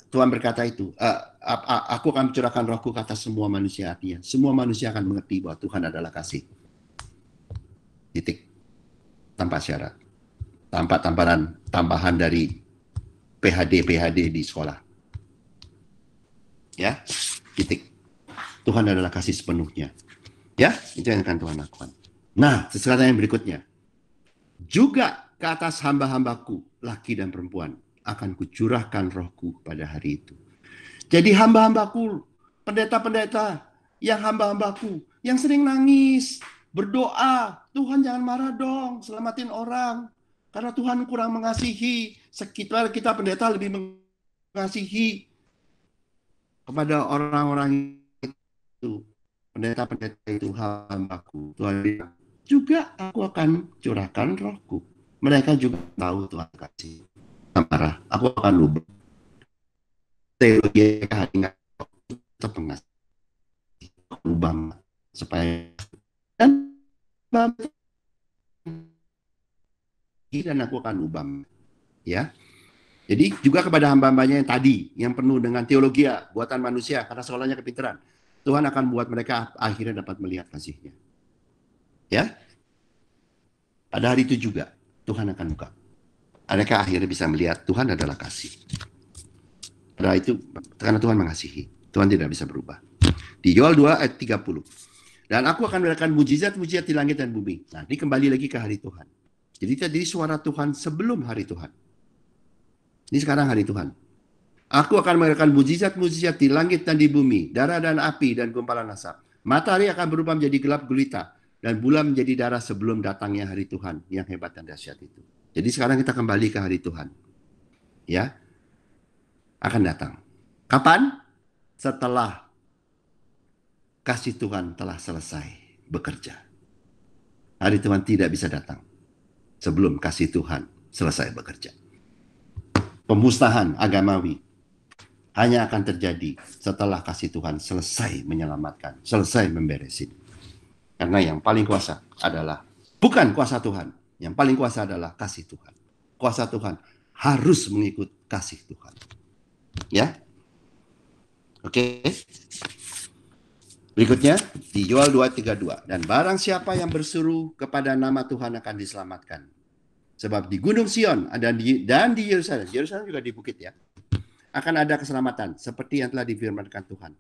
Tuhan berkata itu, aku akan mencurahkan rohku ke atas semua manusia. Artinya, semua manusia akan mengerti bahwa Tuhan adalah kasih. Titik. Tanpa syarat. Tanpa tambahan dari PhD di sekolah. Ya, titik. Tuhan adalah kasih sepenuhnya. Ya, itu yang akan Tuhan lakukan. Nah, sekarang yang berikutnya. Juga ke atas hamba-hambaku, laki dan perempuan, akan kucurahkan rohku pada hari itu. Jadi hamba-hambaku, pendeta-pendeta, yang hamba-hambaku, yang sering nangis, berdoa, Tuhan jangan marah dong, selamatin orang. Karena Tuhan kurang mengasihi, sekitar kita pendeta lebih mengasihi kepada orang-orang itu. Pendeta-pendeta itu hambaku. Tuhan bilang, juga aku akan curahkan rohku. Mereka juga tahu Tuhan kasih. Marah, aku akan ubah. Teologi kehadiran tetap mengasihi. Ubah supaya dan aku akan ubah. Ya. Jadi juga kepada hamba-hambanya yang tadi, yang penuh dengan teologi buatan manusia, karena sekolahnya kepintaran. Tuhan akan buat mereka akhirnya dapat melihat kasih-Nya. Ya. Pada hari itu juga Tuhan akan buka. Mereka akhirnya bisa melihat Tuhan adalah kasih. Pada itu karena Tuhan mengasihi, Tuhan tidak bisa berubah. Di Yoel 2 ayat 30. Dan aku akan melakukan mujizat-mujizat di langit dan bumi. Nah, ini kembali lagi ke hari Tuhan. Jadi tadi suara Tuhan sebelum hari Tuhan. Ini sekarang hari Tuhan. Aku akan melakukan mujizat-mujizat di langit dan di bumi, darah dan api dan gumpalan asap. Matahari akan berubah menjadi gelap gulita dan bulan menjadi darah sebelum datangnya hari Tuhan yang hebat dan dahsyat itu. Jadi sekarang kita kembali ke hari Tuhan. Ya. Akan datang. Kapan? Setelah kasih Tuhan telah selesai bekerja. Hari Tuhan tidak bisa datang sebelum kasih Tuhan selesai bekerja. Pemusnahan agamawi hanya akan terjadi setelah kasih Tuhan selesai menyelamatkan, selesai memberesin. Karena yang paling kuasa adalah bukan kuasa Tuhan, yang paling kuasa adalah kasih Tuhan. Kuasa Tuhan harus mengikut kasih Tuhan. Ya. Oke. Berikutnya di Yoel 2:32. Dan barang siapa yang berseru kepada nama Tuhan akan diselamatkan. Sebab di Gunung Sion dan di Yerusalem juga di bukit ya, akan ada keselamatan seperti yang telah difirmankan Tuhan.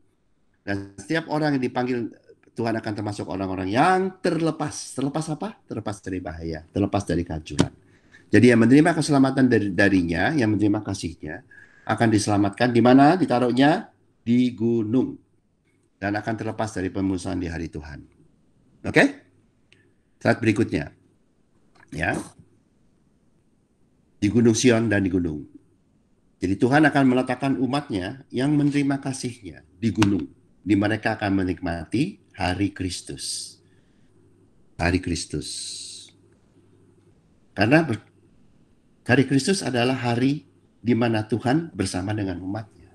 Dan setiap orang yang dipanggil Tuhan akan termasuk orang-orang yang terlepas. Terlepas apa? Terlepas dari bahaya, terlepas dari kehancuran. Jadi yang menerima keselamatan darinya, yang menerima kasih-Nya, akan diselamatkan di mana? Ditaruhnya di gunung. Dan akan terlepas dari pemusnahan di hari Tuhan. Oke? Saat berikutnya. Ya. Di Gunung Sion dan di gunung. Jadi Tuhan akan meletakkan umat-Nya yang menerima kasih-Nya di gunung. Di mereka akan menikmati hari Kristus. Hari Kristus. Karena hari Kristus adalah hari di mana Tuhan bersama dengan umat-Nya.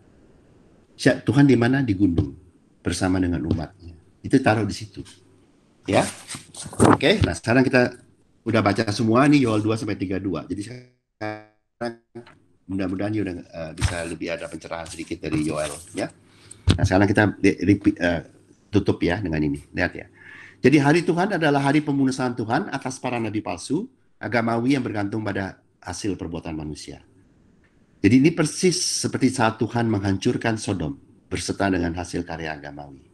Tuhan di mana? Di gunung. Bersama dengan umat-Nya. Itu taruh di situ. Ya. Oke, nah sekarang kita udah baca semua nih Yoel 2-32. Jadi sekarang mudah-mudahan udah bisa lebih ada pencerahan sedikit dari Yoel ya. Nah, sekarang kita tutup ya dengan ini. Lihat ya. Jadi hari Tuhan adalah hari pemusnahan Tuhan atas para nabi palsu, agamawi yang bergantung pada hasil perbuatan manusia. Jadi ini persis seperti saat Tuhan menghancurkan Sodom berserta dengan hasil karya agamawi.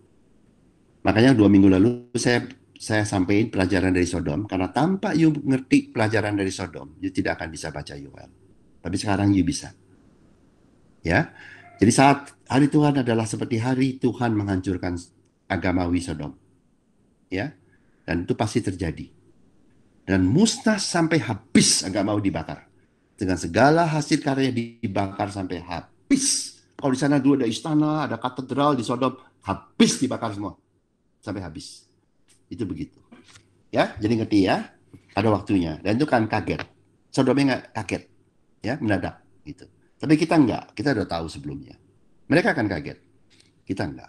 Makanya 2 minggu lalu saya sampaikan pelajaran dari Sodom, karena tanpa you ngerti pelajaran dari Sodom, you tidak akan bisa baca Yoel. Tapi sekarang you bisa. Ya. Jadi saat hari Tuhan adalah seperti hari Tuhan menghancurkan agamawi Sodom. Ya. Dan itu pasti terjadi. Dan musnah sampai habis agamawi dibakar. Dengan segala hasil karya dibakar sampai habis. Kalau di sana dulu ada istana, ada katedral di Sodom, habis dibakar semua. Sampai habis. Itu begitu. Ya, jadi ngerti ya. Ada waktunya. Dan itu kan kaget. Sodomnya nggak kaget. Ya, mendadak gitu. Tapi kita enggak, kita udah tahu sebelumnya. Mereka akan kaget. Kita enggak.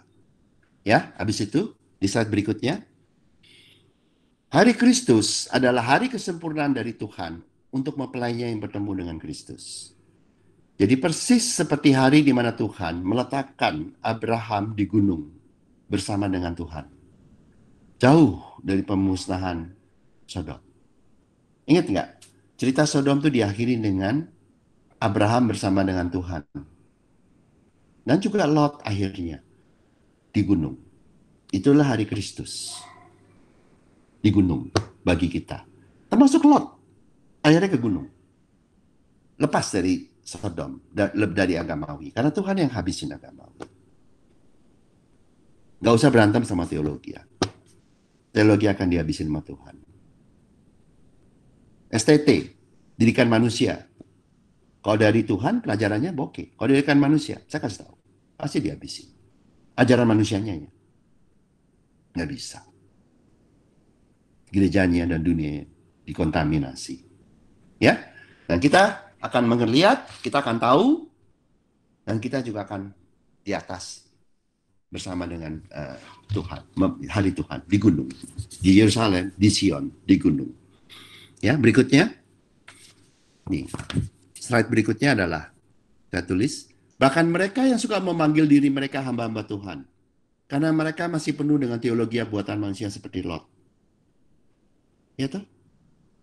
Ya, habis itu di slide berikutnya, hari Kristus adalah hari kesempurnaan dari Tuhan untuk mempelainya yang bertemu dengan Kristus. Jadi persis seperti hari di mana Tuhan meletakkan Abraham di gunung bersama dengan Tuhan. Jauh dari pemusnahan Sodom. Ingat nggak? Cerita Sodom itu diakhiri dengan Abraham bersama dengan Tuhan. Dan juga Lot akhirnya di gunung. Itulah hari Kristus. Di gunung bagi kita. Termasuk Lot. Akhirnya ke gunung. Lepas dari Sodom, dari agamawi. Karena Tuhan yang habisin agamawi. Gak usah berantem sama teologi ya. Teologi akan dihabisin sama Tuhan. STT, didikan manusia. Kalau dari Tuhan, pelajarannya oke. Kalau didikan manusia, saya kasih tahu. Pasti dihabisin. Ajaran manusianya ya. Nggak bisa. Gerejanya dan dunia dikontaminasi. Ya, dan kita akan melihat, kita akan tahu, dan kita juga akan di atas bersama dengan Tuhan, hari Tuhan di gunung, di Yerusalem, di Sion, di gunung. Ya, berikutnya, nih, slide berikutnya adalah saya tulis, bahkan mereka yang suka memanggil diri mereka hamba-hamba Tuhan, karena mereka masih penuh dengan teologi buatan manusia seperti Lot. Ya toh?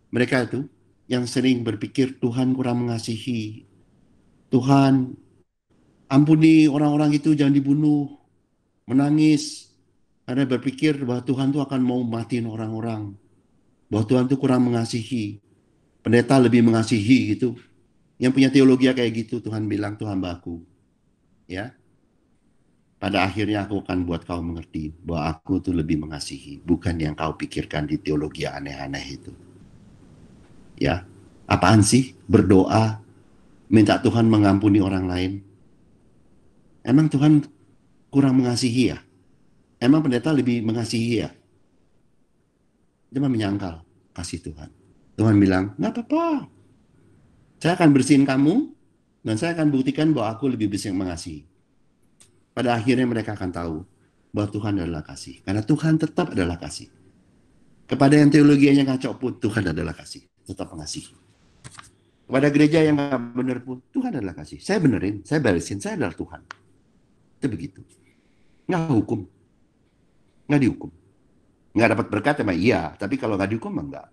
Mereka itu yang sering berpikir Tuhan kurang mengasihi. Tuhan, ampuni orang-orang itu, jangan dibunuh. Menangis. Karena berpikir bahwa Tuhan itu akan mau matiin orang-orang. Bahwa Tuhan itu kurang mengasihi. Pendeta lebih mengasihi gitu. Yang punya teologi kayak gitu, Tuhan bilang, Tuhan hambaku. Ya. Pada akhirnya aku akan buat kau mengerti bahwa aku itu lebih mengasihi. Bukan yang kau pikirkan di teologi aneh-aneh itu. Ya, apaan sih berdoa minta Tuhan mengampuni orang lain? Emang Tuhan kurang mengasihi ya? Emang pendeta lebih mengasihi ya? Cuma menyangkal kasih Tuhan. Tuhan bilang, nggak apa-apa. Saya akan bersihin kamu dan saya akan buktikan bahwa aku lebih bisa mengasihi. Pada akhirnya mereka akan tahu bahwa Tuhan adalah kasih. Karena Tuhan tetap adalah kasih. Kepada yang teologianya ngaco pun Tuhan adalah kasih. Tetap mengasihi. Kepada gereja yang nggak benar pun, Tuhan adalah kasih. Saya benerin, saya beresin, saya adalah Tuhan. Itu begitu. Nggak hukum. Nggak dihukum. Nggak dapat berkat, emang iya. Tapi kalau nggak dihukum, enggak.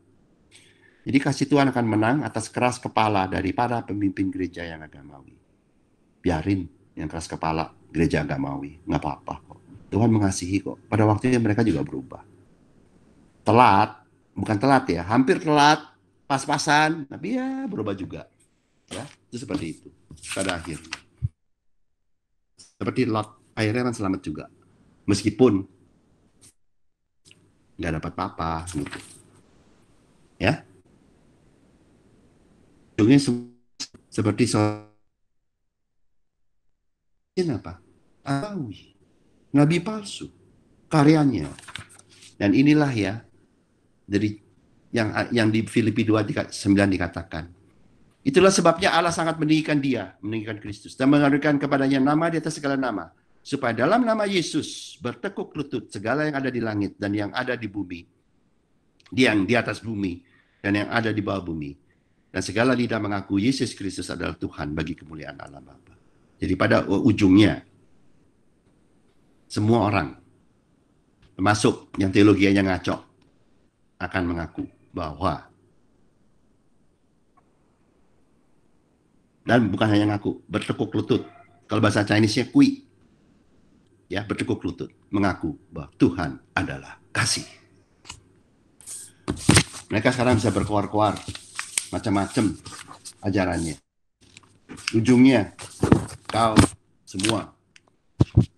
Jadi kasih Tuhan akan menang atas keras kepala dari para pemimpin gereja yang agamawi. Biarin yang keras kepala gereja agamawi. Nggak apa-apa kok. Tuhan mengasihi kok. Pada waktunya mereka juga berubah. Telat, bukan telat ya, hampir telat. Pas-pasan, tapi ya berubah juga. Ya, itu seperti itu. Pada akhirnya. Seperti Lot, akhirnya kan selamat juga. Meskipun nggak dapat apa-apa. Gitu. Ya. Ujungnya seperti apa? Nabi palsu. Karyanya. Dan inilah ya, dari yang di Filipi 2:9 dikatakan. Itulah sebabnya Allah sangat meninggikan dia, meninggikan Kristus, dan mengadakan kepadanya nama di atas segala nama, supaya dalam nama Yesus bertekuk lutut segala yang ada di langit dan yang ada di bumi, yang di atas bumi dan yang ada di bawah bumi, dan segala lidah mengaku Yesus Kristus adalah Tuhan bagi kemuliaan Allah Bapa. Jadi pada ujungnya semua orang, termasuk yang teologianya ngaco, akan mengaku bahwa, dan bukan hanya ngaku, bertekuk lutut. Kalau bahasa Chinese-nya kui. Ya, bertekuk lutut, mengaku bahwa Tuhan adalah kasih. Mereka sekarang bisa berkoar-koar macam-macam ajarannya. Ujungnya kau semua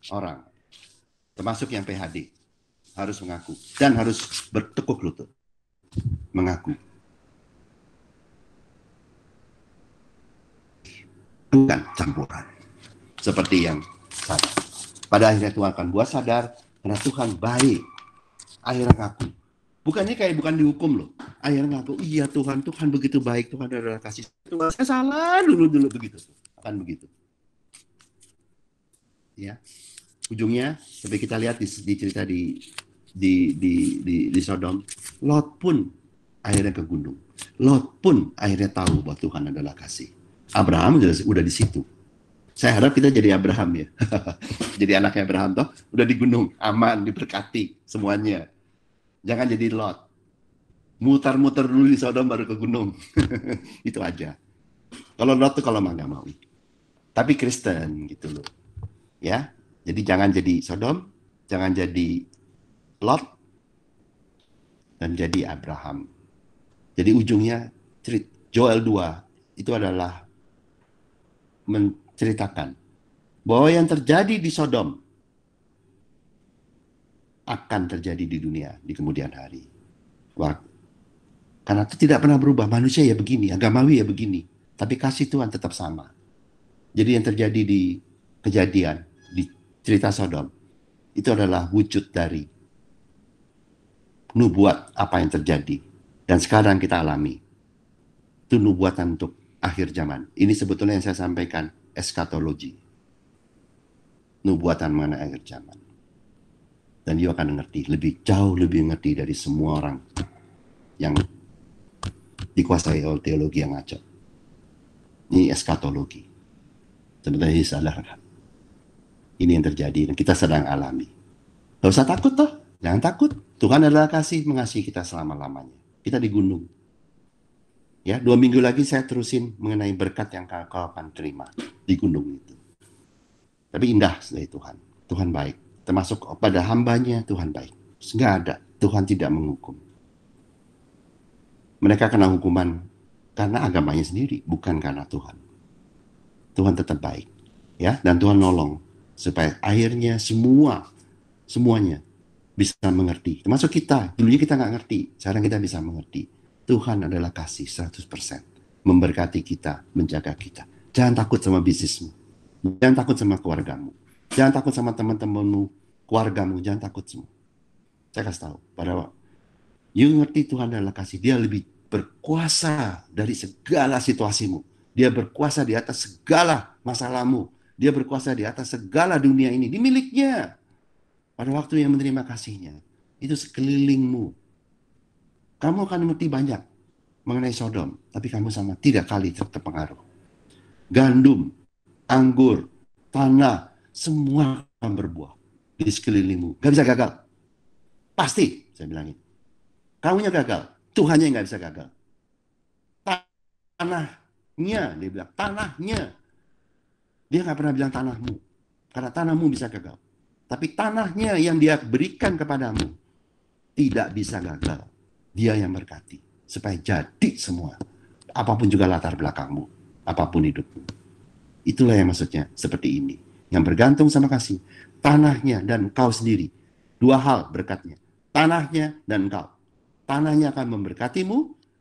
orang, termasuk yang PhD, harus mengaku dan harus bertekuk lutut mengaku. Bukan campuran. Seperti yang sadar. Pada akhirnya Tuhan akan buat sadar karena Tuhan baik. Akhirnya ngaku. Bukannya kayak bukan dihukum loh. Akhirnya ngaku, iya Tuhan begitu baik. Tuhan adalah kasih. Tuhan, saya salah dulu begitu. Akan begitu. Ya. Ujungnya, sampai kita lihat di cerita di Sodom, Lot pun akhirnya ke gunung. Lot pun akhirnya tahu bahwa Tuhan adalah kasih. Abraham udah di situ. Saya harap kita jadi Abraham ya. Jadi anaknya Abraham toh, udah di gunung, aman, diberkati semuanya. Jangan jadi Lot. Mutar-mutar dulu di Sodom baru ke gunung. Itu aja. Kalau Lot itu kalau agamawi. Tapi Kristen gitu loh. Ya. Jadi jangan jadi Sodom, jangan jadi Lot, dan jadi Abraham. Jadi ujungnya Joel 2 itu adalah menceritakan bahwa yang terjadi di Sodom akan terjadi di dunia di kemudian hari. Wah, karena itu tidak pernah berubah. Manusia ya begini, agamawi ya begini. Tapi kasih Tuhan tetap sama. Jadi yang terjadi di kejadian, di cerita Sodom, itu adalah wujud dari nubuat apa yang terjadi. Dan sekarang kita alami. Itu nubuatan untuk akhir zaman. Ini sebetulnya yang saya sampaikan, eskatologi. Nubuatan mengenai akhir zaman. Dan you akan mengerti, jauh lebih mengerti dari semua orang yang dikuasai oleh teologi yang ngaco. Ini eskatologi. Sebenarnya ini salah. Ini yang terjadi dan kita sedang alami. Gak usah takut toh, jangan takut. Tuhan adalah kasih, mengasihi kita selama-lamanya. Kita di gunung. Ya, 2 minggu lagi saya terusin mengenai berkat yang kau akan terima di gunung itu. Tapi indah dari Tuhan. Tuhan baik. Termasuk pada hambanya Tuhan baik. Nggak ada. Tuhan tidak menghukum. Mereka kena hukuman karena agamanya sendiri, bukan karena Tuhan. Tuhan tetap baik. Ya, dan Tuhan nolong supaya akhirnya semuanya bisa mengerti. Termasuk kita. Dulunya kita nggak ngerti. Sekarang kita bisa mengerti. Tuhan adalah kasih 100%. Memberkati kita, menjaga kita. Jangan takut sama bisnismu. Jangan takut sama keluargamu. Jangan takut sama teman-temanmu, keluargamu. Jangan takut semua. Saya kasih tahu. Pada you ngerti Tuhan adalah kasih. Dia lebih berkuasa dari segala situasimu. Dia berkuasa di atas segala masalahmu. Dia berkuasa di atas segala dunia ini. Di miliknya. Pada waktu yang menerima kasihnya. Itu sekelilingmu. Kamu akan mengerti banyak mengenai Sodom. Tapi kamu sama tidak kali terpengaruh. Gandum, anggur, tanah, semua akan berbuah di sekelilingmu. Gak bisa gagal. Pasti, saya bilang itu. Kamunya gagal. Tuhannya nggak bisa gagal. Tanahnya, dia bilang. Tanahnya. Dia nggak pernah bilang tanahmu. Karena tanahmu bisa gagal. Tapi tanahnya yang dia berikan kepadamu tidak bisa gagal. Dia yang berkati. Supaya jadi semua. Apapun juga latar belakangmu. Apapun hidupmu. Itulah yang maksudnya seperti ini. Yang bergantung sama kasih. Tanahnya dan engkau sendiri. 2 hal berkatnya. Tanahnya dan engkau. Tanahnya akan memberkatimu.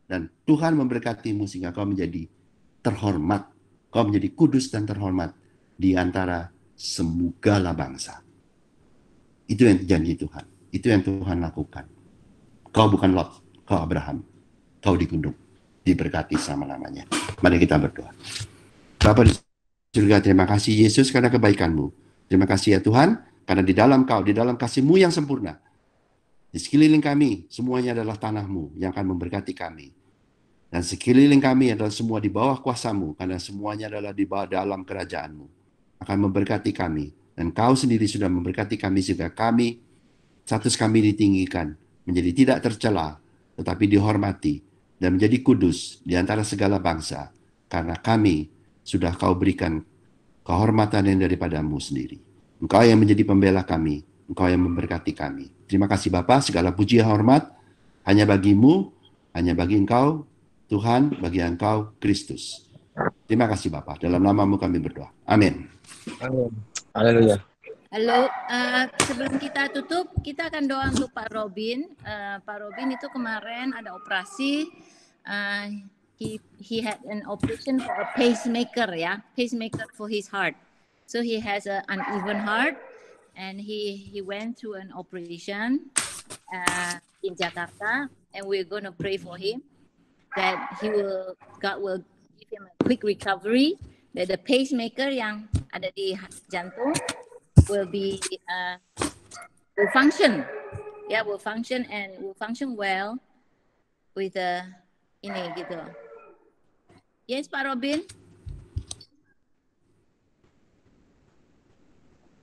Dan Tuhan memberkatimu sehingga kau menjadi terhormat. Kau menjadi kudus dan terhormat. Di antara segala bangsa. Itu yang janji Tuhan. Itu yang Tuhan lakukan. Kau bukan Lot. Kau Abraham. Kau di gunung. Diberkati selama-lamanya. Mari kita berdoa. Bapa di surga, terima kasih Yesus karena kebaikan-Mu. Terima kasih ya Tuhan, karena di dalam Kau, di dalam kasih-Mu yang sempurna, di sekeliling kami, semuanya adalah tanah-Mu yang akan memberkati kami. Dan sekeliling kami adalah semua di bawah kuasa-Mu, karena semuanya adalah di bawah dalam kerajaan-Mu. Akan memberkati kami. Dan Kau sendiri sudah memberkati kami sehingga kami, status kami ditinggikan, menjadi tidak tercela, tetapi dihormati, dan menjadi kudus di antara segala bangsa, karena kami sudah Kau berikan kehormatan yang daripada-Mu sendiri. Engkau yang menjadi pembela kami, Engkau yang memberkati kami. Terima kasih Bapa, segala puji dan hormat hanya bagi-Mu, hanya bagi Engkau, Tuhan, bagi Engkau, Kristus. Terima kasih Bapa, dalam nama-Mu kami berdoa. Amin. Amin. Haleluya. Halo, sebelum kita tutup, kita akan doa untuk Pak Robin. Pak Robin itu kemarin ada operasi. He had an operation for a pacemaker, ya, pacemaker for his heart. So he has an uneven heart, and he went through an operation in Jakarta, and we're going to pray for him that God will give him a quick recovery. That the pacemaker yang ada di jantung will function, will function well with ini gitu. Yes, Pak Robin.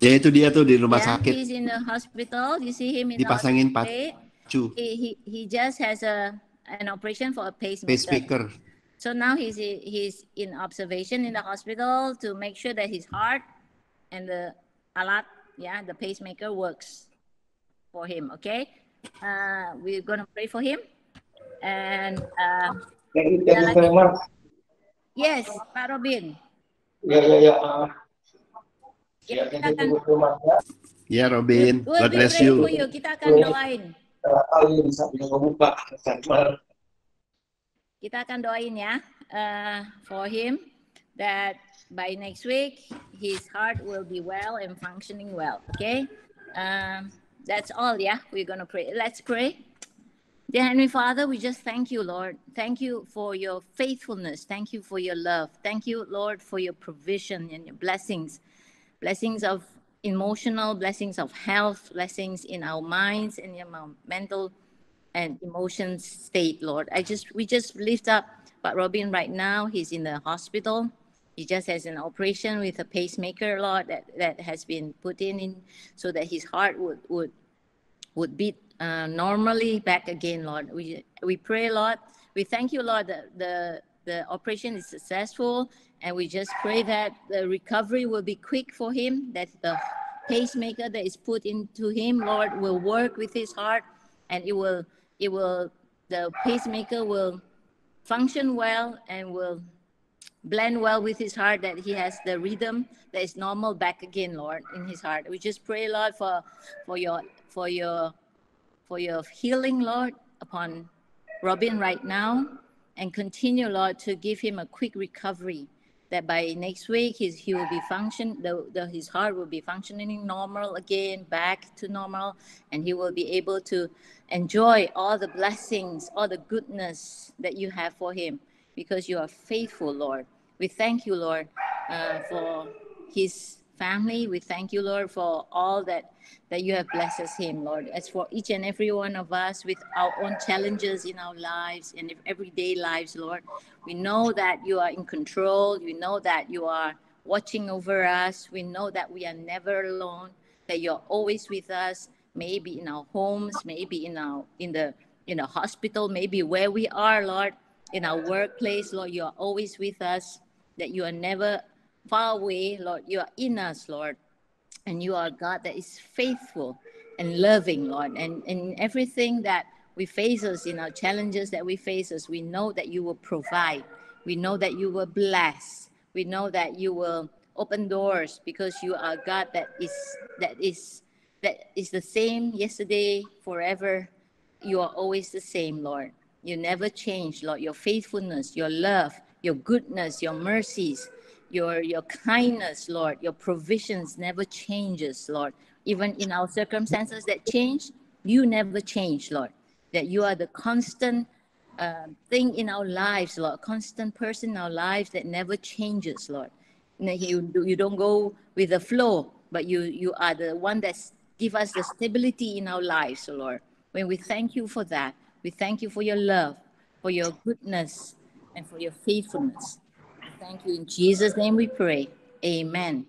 Ya itu dia tuh di rumah sakit. He's in the hospital. You see him in dipasangin the hospital. pacu. He just has an operation for a pacemaker. So now he's in observation in the hospital to make sure that his heart and the alat, the pacemaker works for him. Okay, we're gonna pray for him, and Thank you very much. yes, Pak Robin. Ya. Ya, kita akan, Ya, Robin, God bless you. Kita akan doain. Kita akan doain ya, for him that by next week his heart will be well and functioning well. Okay, that's all. Yeah, we're gonna pray. Let's pray. Dear Heavenly Father, we just thank you, Lord. Thank you for your faithfulness. Thank you for your love. Thank you, Lord, for your provision and your blessings. Blessings of emotional, blessings of health, blessings in our minds and in our mental and emotions state, Lord. We just lift up Pak Robin right now. He's in the hospital. He just has an operation with a pacemaker, Lord, that has been put in so that his heart would beat normally back again, Lord. We pray, Lord. We thank you, Lord, that the operation is successful, and we just pray that the recovery will be quick for him, that the pacemaker that is put into him, Lord, will work with his heart, and the pacemaker will function well and will blend well with his heart, that he has the rhythm that is normal back again, Lord, in his heart. We just pray, Lord, for your healing, Lord, upon Robin right now, and continue, Lord, to give him a quick recovery, that by next week he will be his heart will be functioning normal again, back to normal, and he will be able to enjoy all the blessings, all the goodness that you have for him, because you are faithful, Lord. We thank you, Lord, for his family. We thank you, Lord, for all that you have blessed him, Lord. As for each and every one of us with our own challenges in our lives and everyday lives, Lord, we know that you are in control. We know that you are watching over us. We know that we are never alone, that you're always with us, maybe in our homes, maybe in the hospital, maybe where we are, Lord, in our workplace, Lord, you are always with us, that you are never far away, Lord. You are in us, Lord. And you are God that is faithful and loving, Lord. And in everything that we face us, in our challenges that we face us, we know that you will provide. We know that you will bless. We know that you will open doors, because you are God that is the same yesterday, forever. You are always the same, Lord. You never change, Lord. Your faithfulness, your love, your goodness, your mercies, your kindness, Lord, your provisions never changes, Lord. Even in our circumstances that change, you never change, Lord. That you are the constant thing in our lives, Lord, constant person in our lives that never changes, Lord. You don't go with the flow, but you are the one that give us the stability in our lives, Lord. When we thank you for that, we thank you for your love, for your goodness, and for your faithfulness. Thank you. In Jesus' name we pray. Amen.